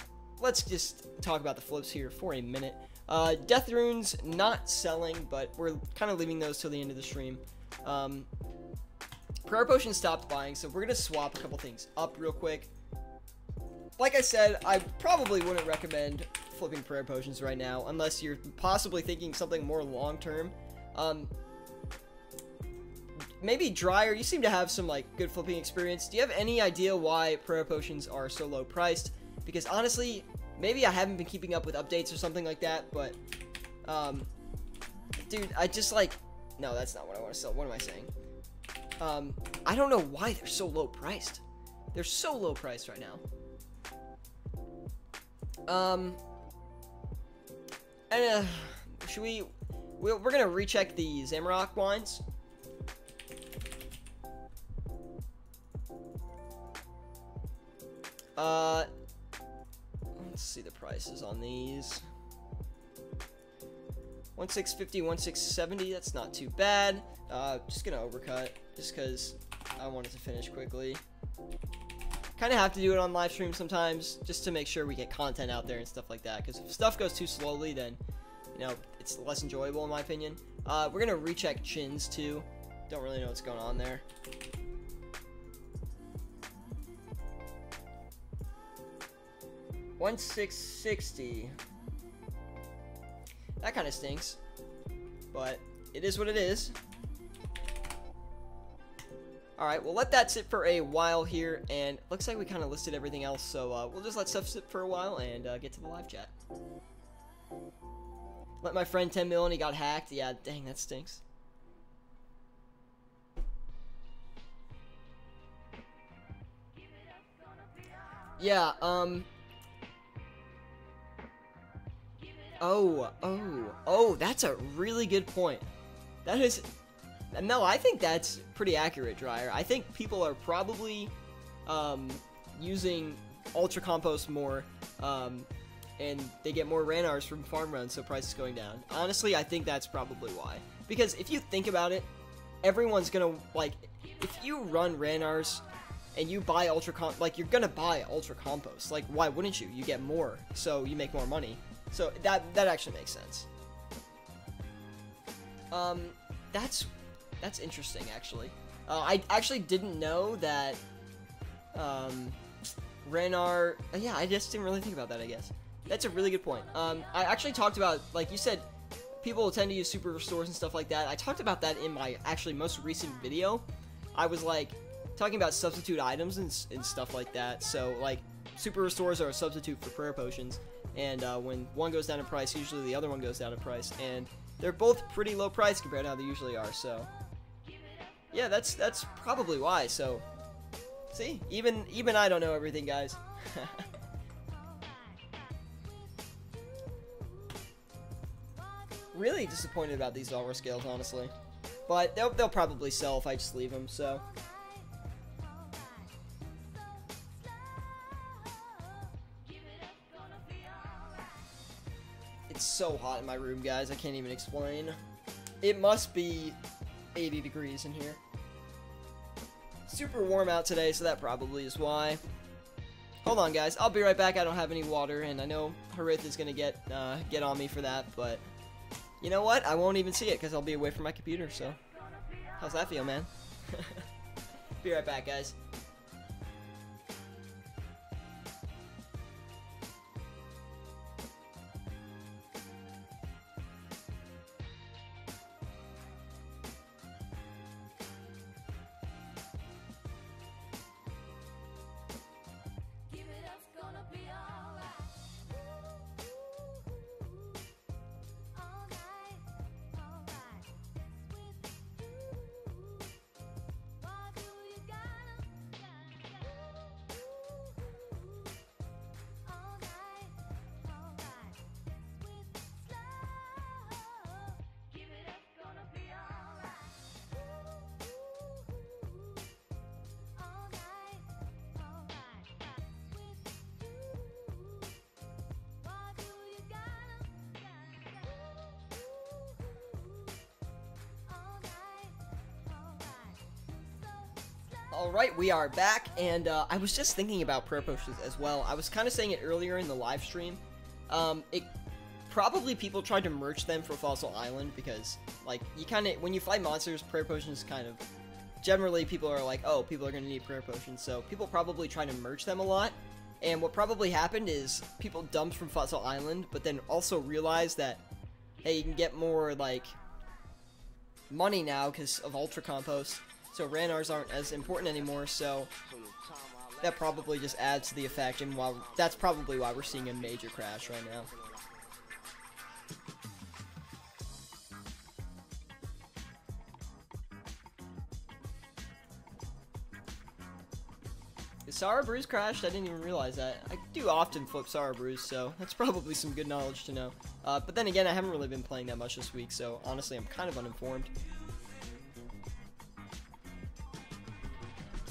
just talk about the flips here for a minute. Death runes not selling, but we're kind of leaving those till the end of the stream. Prayer potion stopped buying, so we're gonna swap a couple things up real quick. Like I said, I probably wouldn't recommend flipping prayer potions right now unless you're possibly thinking something more long term. Maybe Dryer, you seem to have some like good flipping experience. Do you have any idea why prayer potions are so low priced? Because honestly, maybe I haven't been keeping up with updates or something like that, but dude, I just like, no, that's not what I want to sell. What am I saying? I don't know why they're so low priced. They're so low priced right now. Should we're gonna recheck the Zamorak wines. Let's see the prices on these. 1650, 1670, that's not too bad. Just gonna overcut, just because I wanted to finish quickly. Kind of have to do it on live stream sometimes, just to make sure we get content out there and stuff like that, because if stuff goes too slowly, then, you know, it's less enjoyable in my opinion. We're gonna recheck chins too. Don't really know what's going on there. $1660. That kind of stinks, but it is what it is. Alright, we'll let that sit for a while here, and looks like we kind of listed everything else, so we'll just let stuff sit for a while and get to the live chat. Let my friend 10 mil and he got hacked. Yeah, dang, that stinks. Yeah, Oh, that's a really good point. That is, no, I think that's pretty accurate, Dryer. I think people are probably, using Ultra Compost more, and they get more Ranars from farm runs, so price is going down. Honestly, I think that's probably why. Because if you think about it, everyone's gonna, like, if you run Ranars and you buy like, you're gonna buy Ultra Compost. Like, why wouldn't you? You get more, so you make more money. So that actually makes sense. That's interesting, actually. I actually didn't know that, Ranar, yeah, I just didn't really think about that, I guess. That's a really good point. I actually talked about, like you said, people tend to use super restores and stuff like that. I talked about that in my, actually, most recent video. I was like, talking about substitute items and stuff like that. So, like, super restores are a substitute for prayer potions, and when one goes down in price, usually the other one goes down in price, and they're both pretty low price compared to how they usually are. So, yeah, that's probably why. So, see, even I don't know everything, guys. Really disappointed about these Valor scales, honestly. But they'll probably sell if I just leave them, so. It's so hot in my room, guys. I can't even explain. It must be 80 degrees in here. Super warm out today, so that probably is why. Hold on, guys. I'll be right back. I don't have any water, and I know Harith is gonna get on me for that, but you know what? I won't even see it because I'll be away from my computer. So, how's that feel, man? Be right back, guys. Alright, we are back, and I was just thinking about prayer potions as well. I was kind of saying it earlier in the live stream. Probably people tried to merge them for Fossil Island, because, like, you kind of, when you fight monsters, prayer potions kind of, generally people are like, oh, people are going to need prayer potions, so people probably try to merge them a lot. And what probably happened is people dumped from Fossil Island, but then also realized that, hey, you can get more, like, money now because of Ultra Compost. So Ranars aren't as important anymore, so that probably just adds to the effect, and that's probably why we're seeing a major crash right now. Is Sara Brews crashed? I didn't even realize that. I do often flip Sara Brews, so that's probably some good knowledge to know. But then again, I haven't really been playing that much this week, so honestly, I'm kind of uninformed.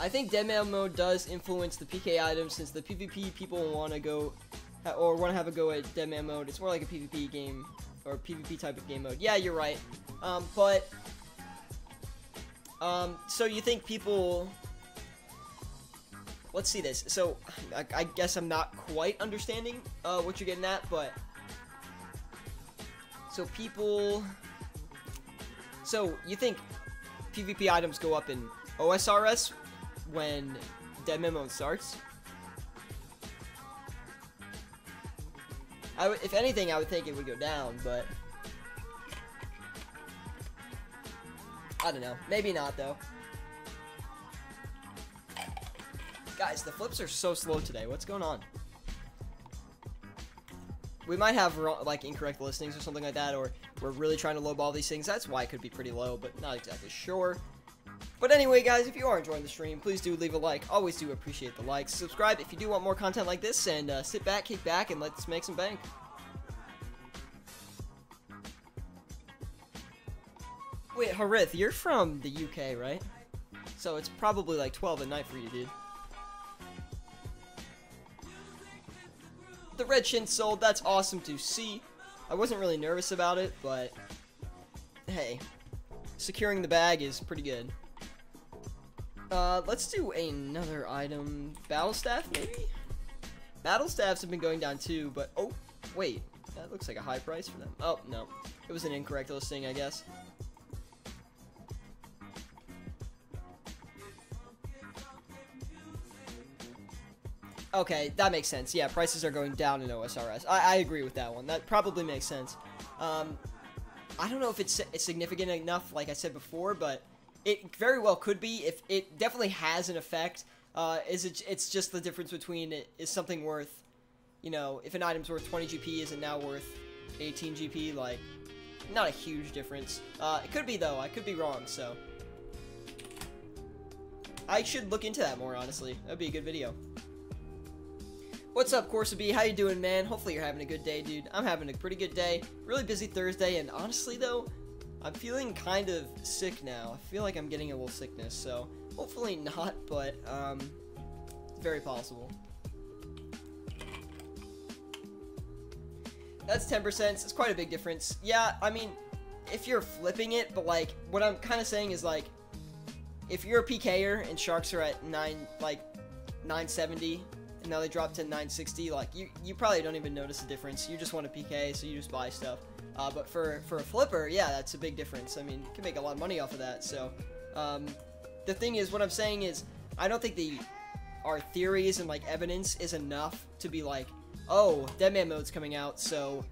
I think Deadman mode does influence the PK items, since the PvP people want to go, or want to have a go at Deadman mode. It's more like a PvP game, or PvP type of game mode. Yeah, you're right. So you think people, let's see this. So, I guess I'm not quite understanding, what you're getting at, but, so you think PvP items go up in OSRS when Deadman mode starts? If anything, I would think it would go down, but I don't know. Maybe not, though. Guys, the flips are so slow today. What's going on? We might have, like, incorrect listings or something like that, or we're really trying to lowball these things. That's why it could be pretty low, but not exactly sure. But anyway, guys, if you are enjoying the stream, please do leave a like. Always do appreciate the likes. Subscribe if you do want more content like this, and sit back, kick back, and let's make some bank. Wait, Harith, you're from the UK, right? So it's probably like 12 at night for you, dude. The red shin sold. That's awesome to see. I wasn't really nervous about it, but hey, securing the bag is pretty good. Let's do another item. Battle staff, maybe? Battle staffs have been going down too, but oh, wait. That looks like a high price for them. Oh, no. It was an incorrect listing, I guess. Okay, that makes sense. Yeah, prices are going down in OSRS. I agree with that one. That probably makes sense. I don't know if it's significant enough, like I said before, but it very well could be. If it definitely has an effect. It's just the difference between is something worth, you know, if an item's worth 20 GP, is it now worth 18 GP? Like, not a huge difference. It could be though. I could be wrong. So I should look into that more. Honestly, that'd be a good video. What's up, Corsa B? How you doing, man? Hopefully you're having a good day, dude. I'm having a pretty good day. Really busy Thursday, and honestly though, I'm feeling kind of sick now. I feel like I'm getting a little sickness, so hopefully not, but very possible. That's 10%. It's quite a big difference. Yeah, I mean, if you're flipping it, but like what I'm kind of saying is like, if you're a PKer and sharks are at 970. And now they drop to 960, like, you probably don't even notice the difference. You just want a PK, so you just buy stuff. But for a flipper, yeah, that's a big difference. I mean, you can make a lot of money off of that. So, the thing is, what I'm saying is, I don't think our theories and, like, evidence is enough to be like, oh, Deadman mode's coming out, so,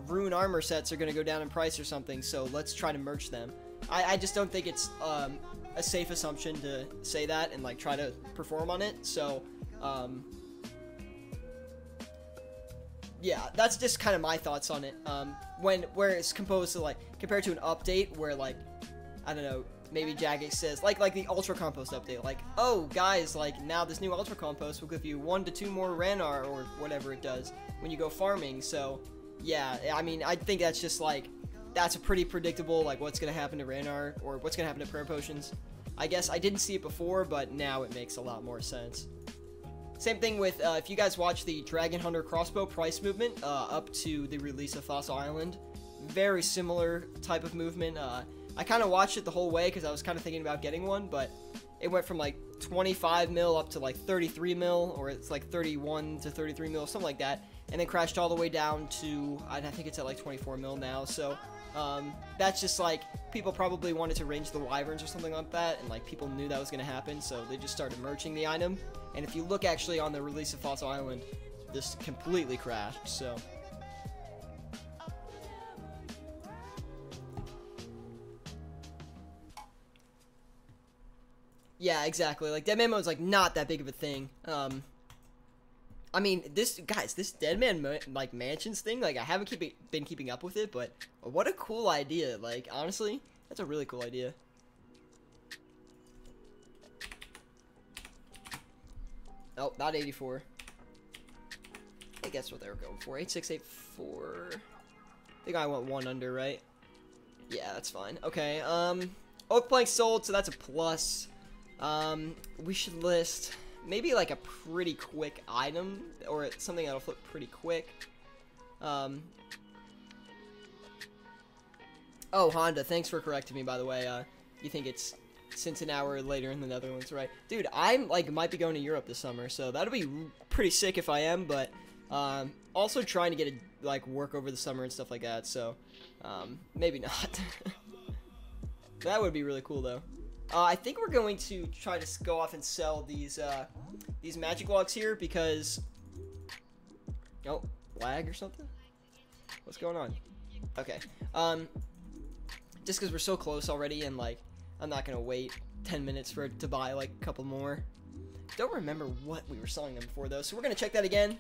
rune armor sets are gonna go down in price or something, so let's try to merge them. I just don't think it's, a safe assumption to say that and, like, try to perform on it, so... yeah, that's just kind of my thoughts on it. Where it's composed to, like, compared to an update where, like, I don't know, maybe Jagex says, like the Ultra Compost update, like, oh, guys, like, now this new Ultra Compost will give you 1 to 2 more Ranar, or whatever it does, when you go farming, so, yeah, I mean, I think that's just, like, that's a pretty predictable, like, what's gonna happen to Ranar, or what's gonna happen to Prayer Potions. I guess I didn't see it before, but now it makes a lot more sense. Same thing with, if you guys watch the Dragon Hunter crossbow price movement, up to the release of Fossil Island, very similar type of movement. I kind of watched it the whole way, because I was kind of thinking about getting one, but it went from, like, 25 mil up to, like, 33 mil, or it's, like, 31 to 33 mil, something like that, and then crashed all the way down to, I think it's at, like, 24 mil now, so, that's just, like, people probably wanted to range the wyverns or something like that, and, like, people knew that was going to happen, so they just started merching the item. And if you look actually on the release of Fossil Island, this completely crashed, so. Yeah, exactly. Like, Deadman mode's, like, not that big of a thing. I mean, this Deadman, like, mansions thing, like, I haven't been keeping up with it, but what a cool idea. Like, honestly, that's a really cool idea. Oh, not 84. I think that's what they were going for. 8684. I think I went 1 under, right? Yeah, that's fine. Okay, Oak Plank sold, so that's a plus. We should list maybe like a pretty quick item, or something that'll flip pretty quick. Oh, Honda, thanks for correcting me, by the way. You think it's since an hour later in the Netherlands, right? Dude, I'm, like, might be going to Europe this summer, so that'll be pretty sick if I am, but, also trying to get, like, work over the summer and stuff like that, so, maybe not. That would be really cool, though. I think we're going to try to go off and sell these magic logs here, because, oh, lag or something? What's going on? Okay, just because we're so close already, and, like, I'm not gonna wait 10 minutes for it to buy, like, a couple more. Don't remember what we were selling them for, though, so we're gonna check that again.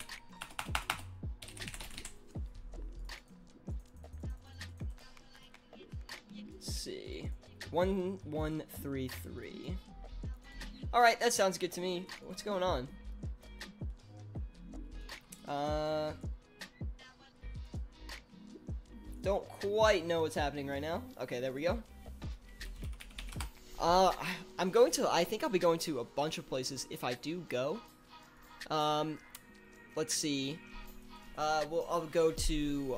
Let's see. 1133. Alright, that sounds good to me. What's going on? Don't quite know what's happening right now. Okay, there we go. I think I'll be going to a bunch of places if I do go. Let's see. I'll go to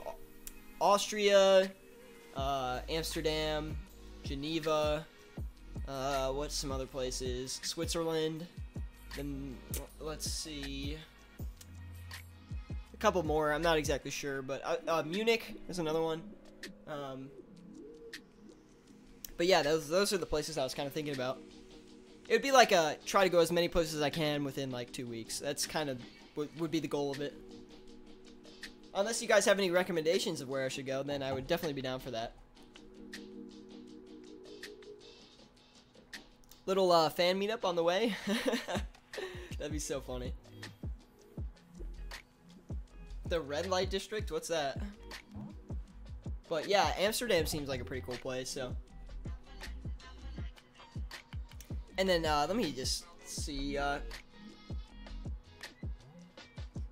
Austria, Amsterdam, Geneva, what's some other places? Switzerland, then, let's see. A couple more, I'm not exactly sure, but, Munich is another one. But yeah, those are the places I was kind of thinking about. It would be like try to go as many places as I can within like 2 weeks. That's kind of would be the goal of it. Unless you guys have any recommendations of where I should go, then I would definitely be down for that. Little fan meetup on the way. That'd be so funny. The red light district? What's that? But yeah, Amsterdam seems like a pretty cool place, so. And then, let me just see,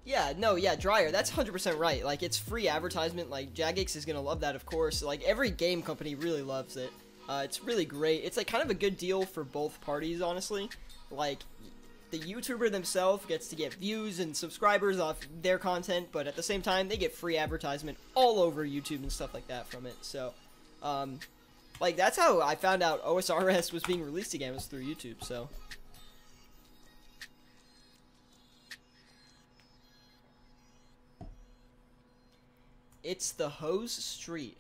yeah, no, yeah, Dryer, that's 100% right. Like, it's free advertisement. Like, Jagex is gonna love that, of course. Like, every game company really loves it. It's really great. It's, like, kind of a good deal for both parties, honestly. Like, the YouTuber themselves gets to get views and subscribers off their content, but at the same time, they get free advertisement all over YouTube and stuff like that from it. So, like, that's how I found out OSRS was being released again, was through YouTube, so. It's the Hose Street.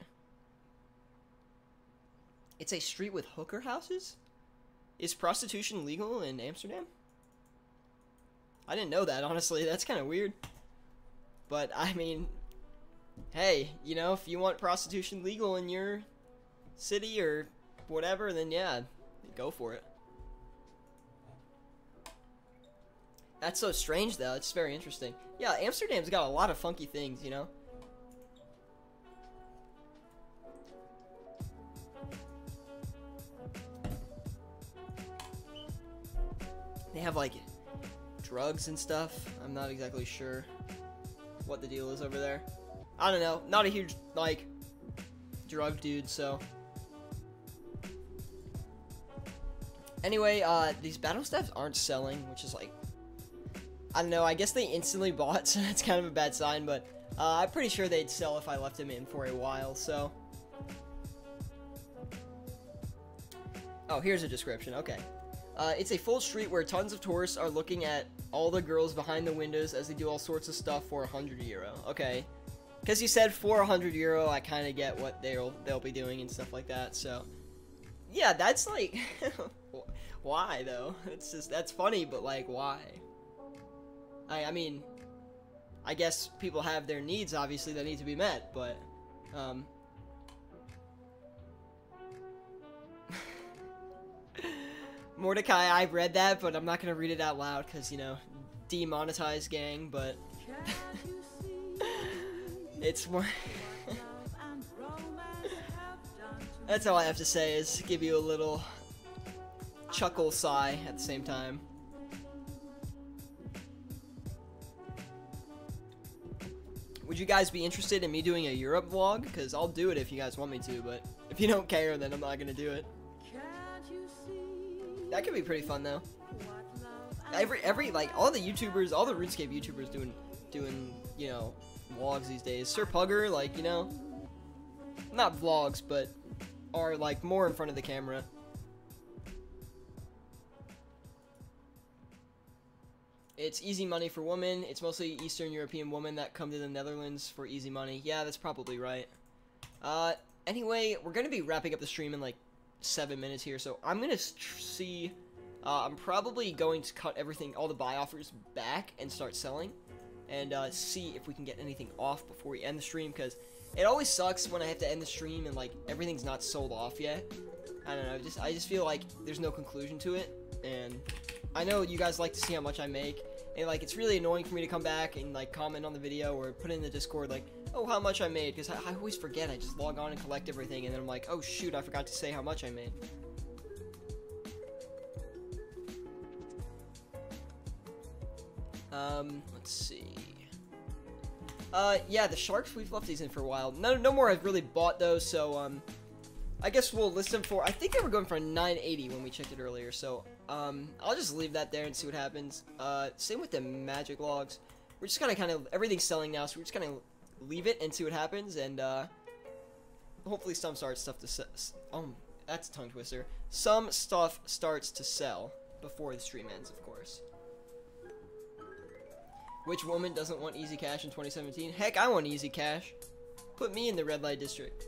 It's a street with hooker houses? Is prostitution legal in Amsterdam? I didn't know that, honestly. That's kind of weird. But, I mean, hey, you know, if you want prostitution legal in your city or whatever, then yeah, go for it. That's so strange, though. It's very interesting. Yeah, Amsterdam's got a lot of funky things, you know? They have, like, drugs and stuff. I'm not exactly sure what the deal is over there. I don't know. Not a huge, like, drug dude, so. Anyway, these battle staffs aren't selling, which is, like, I don't know. I guess they instantly bought, so that's kind of a bad sign, but I'm pretty sure they'd sell if I left them in for a while, so. Oh, here's a description. Okay. It's a full street where tons of tourists are looking at all the girls behind the windows as they do all sorts of stuff for €100. Okay. Because you said for €100, I kind of get what they'll be doing and stuff like that, so. Yeah, that's like, why though? It's just, that's funny, but like, why? I mean, I guess people have their needs, obviously, that need to be met, but, Mordecai, I've read that, but I'm not gonna read it out loud, because, you know, demonetized gang, but, it's more, that's all I have to say, is give you a little chuckle sigh at the same time. Would you guys be interested in me doing a Europe vlog? Because I'll do it if you guys want me to, but if you don't care, then I'm not gonna do it. That could be pretty fun though. Every like all the YouTubers, all the RuneScape YouTubers doing you know vlogs these days. Sir Pugger, like, you know, not vlogs, but are like more in front of the camera. It's easy money for women. It's mostly Eastern European women that come to the Netherlands for easy money. Yeah, that's probably right. Anyway, we're gonna be wrapping up the stream in like 7 minutes here, so I'm gonna see. I'm probably going to cut everything, all the buy offers back and start selling, and see if we can get anything off before we end the stream, because it always sucks when I have to end the stream and like everything's not sold off yet. I don't know, I just feel like there's no conclusion to it, and I know you guys like to see how much I make, and like it's really annoying for me to come back and like comment on the video or put in the Discord like, oh, how much I made, because I always forget. I just log on and collect everything, and then I'm like, oh shoot, I forgot to say how much I made. Let's see. Yeah, the sharks, we've left these in for a while. No more I've really bought those, so, I guess we'll list them for, I think they were going for 980 when we checked it earlier, so, I'll just leave that there and see what happens. Same with the magic logs. We're just kind of, everything's selling now, so we're just kind of leave it and see what happens, and, hopefully some stuff to sell. That's a tongue twister. Some stuff starts to sell before the stream ends, of course. Which woman doesn't want easy cash in 2017? Heck, I want easy cash. Put me in the red light district.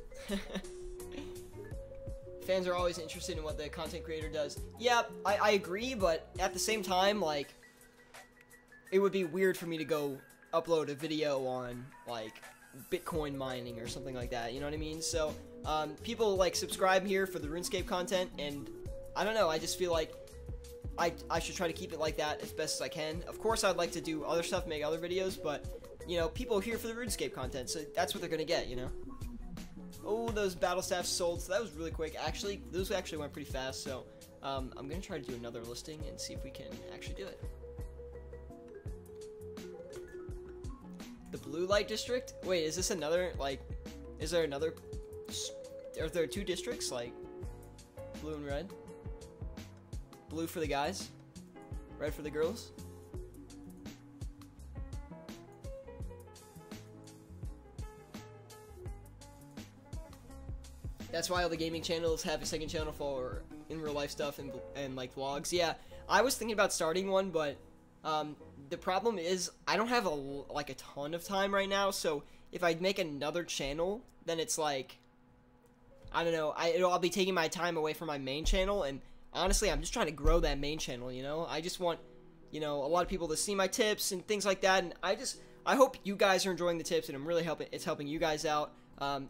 Fans are always interested in what the content creator does. Yeah, I agree, but at the same time, like, it would be weird for me to go upload a video on, like, Bitcoin mining or something like that, you know what I mean? So, people, like, subscribe here for the RuneScape content, and I don't know, I just feel like I should try to keep it like that as best as I can. Of course, I'd like to do other stuff, make other videos, but, you know, people are here for the RuneScape content, so that's what they're gonna get, you know? Oh, those battle staffs sold, so that was really quick. Actually, those actually went pretty fast, so I'm gonna try to do another listing and see if we can actually do it. The blue light district? Wait, is this another, like, is there another, are there 2 districts, like, blue and red? Blue for the guys, red for the girls? That's why all the gaming channels have a second channel for in real life stuff and like vlogs. Yeah, I was thinking about starting one, but the problem is I don't have like a ton of time right now. So if I make another channel, then it's like, I don't know, I'll be taking my time away from my main channel. And honestly, I'm just trying to grow that main channel. You know, I just want, you know, a lot of people to see my tips and things like that. And I hope you guys are enjoying the tips, and it's helping you guys out.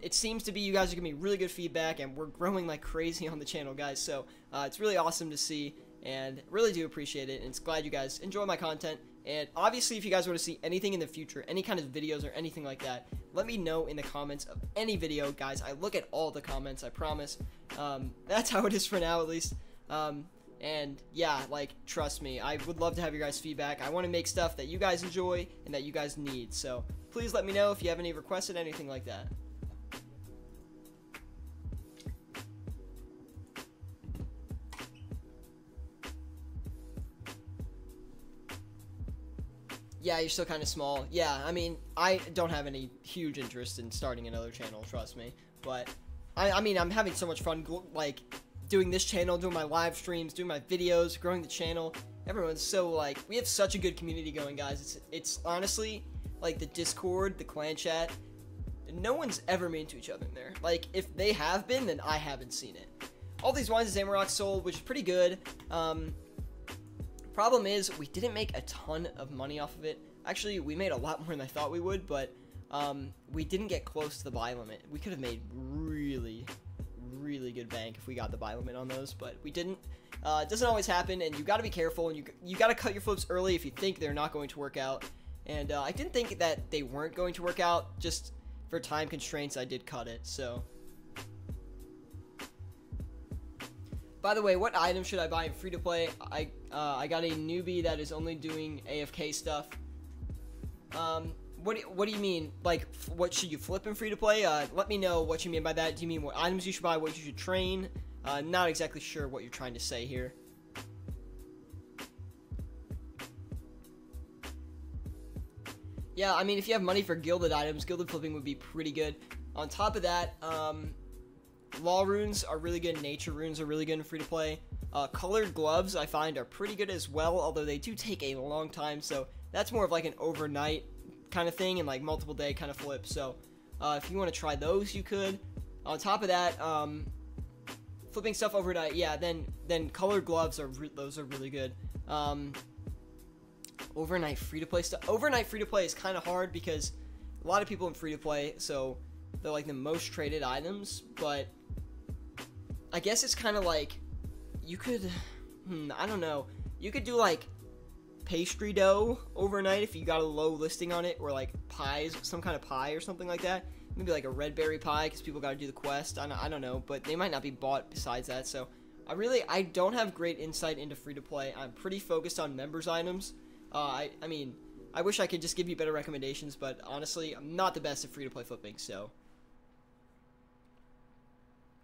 It seems to be you guys are giving me really good feedback, and we're growing like crazy on the channel, guys. So it's really awesome to see, and really do appreciate it. And it's glad you guys enjoy my content. And obviously, if you guys want to see anything in the future, any kind of videos or anything like that, let me know in the comments of any video, guys. I look at all the comments, I promise. That's how it is for now, at least. And yeah, like, trust me, I would love to have your guys' feedback. I want to make stuff that you guys enjoy and that you guys need. So please let me know if you have any requests or anything like that. Yeah, you're still kind of small. Yeah, I mean, I don't have any huge interest in starting another channel, trust me. But, I mean, I'm having so much fun, like, doing this channel, doing my live streams, doing my videos, growing the channel. Everyone's so, like, we have such a good community going, guys. It's honestly, like, the Discord, the clan chat, no one's ever mean to each other in there. Like, if they have been, then I haven't seen it. All these wines is Amarok sold, which is pretty good. Problem is, we didn't make a ton of money off of it. Actually, we made a lot more than I thought we would, but we didn't get close to the buy limit. We could have made really good bank if we got the buy limit on those, but we didn't. It doesn't always happen, and you got to be careful, and you got to cut your flips early if you think they're not going to work out. And I didn't think that they weren't going to work out. Just for time constraints, I did cut it, so. By the way, what item should I buy in free-to-play? I got a newbie that is only doing AFK stuff. What do you mean? Like, what should you flip in free-to-play? Let me know what you mean by that. Do you mean what items you should buy, what you should train? Not exactly sure what you're trying to say here. Yeah, I mean, if you have money for gilded items, gilded flipping would be pretty good. On top of that, law runes are really good, nature runes are really good in free-to-play. Colored gloves, I find, are pretty good as well, although they do take a long time, so that's more of like an overnight kind of thing and like multiple day kind of flip. So if you want to try those, you could. On top of that, flipping stuff overnight, yeah, then colored gloves those are really good. Overnight free-to-play stuff. Overnight free-to-play is kind of hard because a lot of people in free-to-play, so they're like the most traded items, but I guess it's kind of like you could, I don't know, you could do like pastry dough overnight if you got a low listing on it, or like pies, some kind of pie or something like that. Maybe like a red berry pie because people got to do the quest. I don't know, but they might not be bought besides that. So I don't have great insight into free-to-play. I'm pretty focused on members items. I mean, I wish I could just give you better recommendations, but honestly, I'm not the best at free-to-play flipping, so.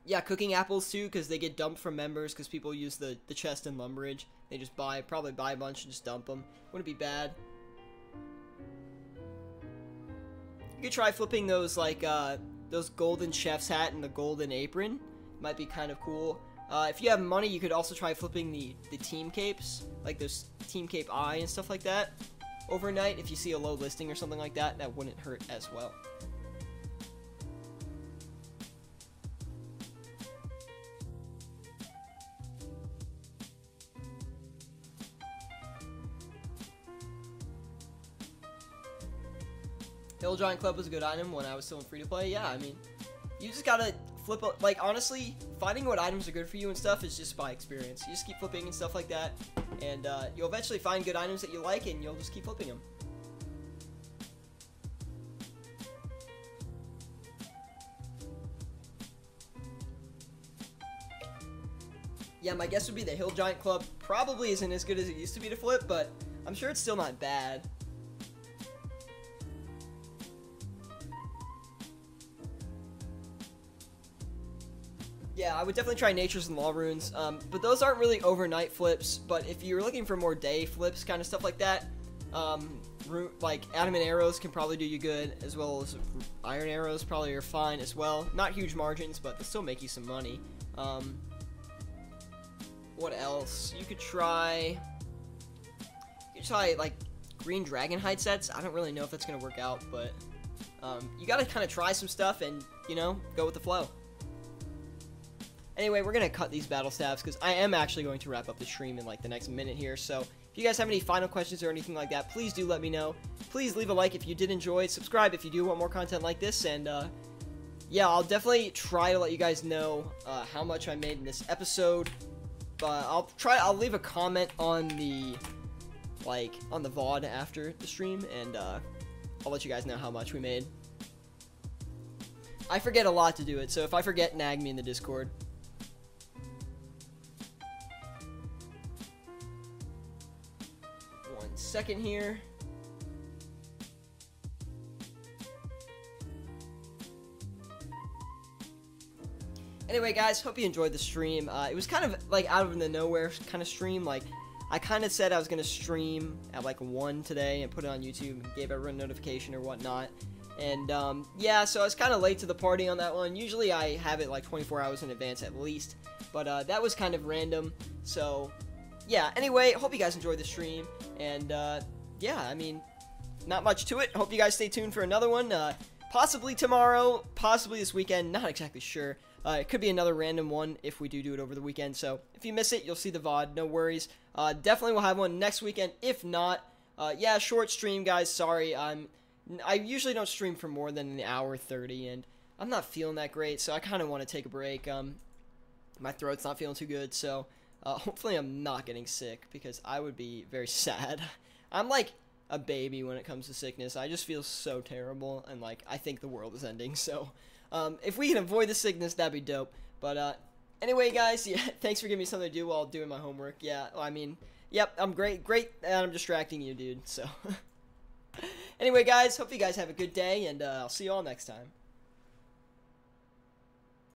Yeah, cooking apples too, because they get dumped from members, because people use the chest in Lumberage. They just probably buy a bunch and just dump them. Wouldn't be bad. You could try flipping those, like, those golden chef's hat and the golden apron. Might be kind of cool. If you have money, you could also try flipping the team capes, like those team cape eye and stuff like that. Overnight, if you see a low listing or something like that, that wouldn't hurt as well. Hill Giant Club was a good item when I was still in free-to-play. Yeah, I mean, You just gotta flip, like, honestly, finding what items are good for you and stuff is just by experience. You just keep flipping and stuff like that, and you'll eventually find good items that you like, and you'll just keep flipping them. Yeah, my guess would be the Hill Giant Club probably isn't as good as it used to be to flip, but I'm sure it's still not bad. Yeah, I would definitely try Natures and Law Runes, but those aren't really overnight flips, but if you're looking for more day flips, kind of stuff like that, like Adamant Arrows can probably do you good, as well as Iron Arrows probably are fine as well. Not huge margins, but they still make you some money. What else? You could try like Green Dragonhide sets. I don't really know if that's gonna work out, but you gotta kind of try some stuff and, you know, go with the flow. Anyway, we're gonna cut these battle staffs because I am actually going to wrap up the stream in like the next minute here. So if you guys have any final questions or anything like that, please do let me know. Please leave a like if you did enjoy. Subscribe if you do want more content like this, and yeah, I'll definitely try to let you guys know how much I made in this episode. But I'll leave a comment on the VOD after the stream, and I'll let you guys know how much we made. I forget a lot to do it, so if I forget, nag me in the Discord. One second here. Anyway, guys, hope you enjoyed the stream. It was kind of like out of the nowhere kind of stream. Like, I kind of said I was going to stream at like 1 today and put it on YouTube and gave everyone a notification or whatnot. And yeah, so I was kind of late to the party on that one. Usually I have it like 24 hours in advance at least, but that was kind of random. So yeah, anyway, hope you guys enjoyed the stream. And yeah, I mean, not much to it. Hope you guys stay tuned for another one. Possibly tomorrow, possibly this weekend, not exactly sure. It could be another random one if we do it over the weekend, so if you miss it, you'll see the VOD, no worries. Definitely we'll have one next weekend. If not, yeah, short stream, guys, sorry. I usually don't stream for more than an hour 30, and I'm not feeling that great, so I kind of want to take a break. My throat's not feeling too good, so hopefully I'm not getting sick, because I would be very sad. I'm like a baby when it comes to sickness. I just feel so terrible, and like I think the world is ending, so if we can avoid the sickness, that'd be dope. But anyway, guys, yeah, thanks for giving me something to do while doing my homework. Yeah, I mean, yep, I'm great, and I'm distracting you, dude, so. Anyway, guys, hope you guys have a good day, and I'll see you all next time.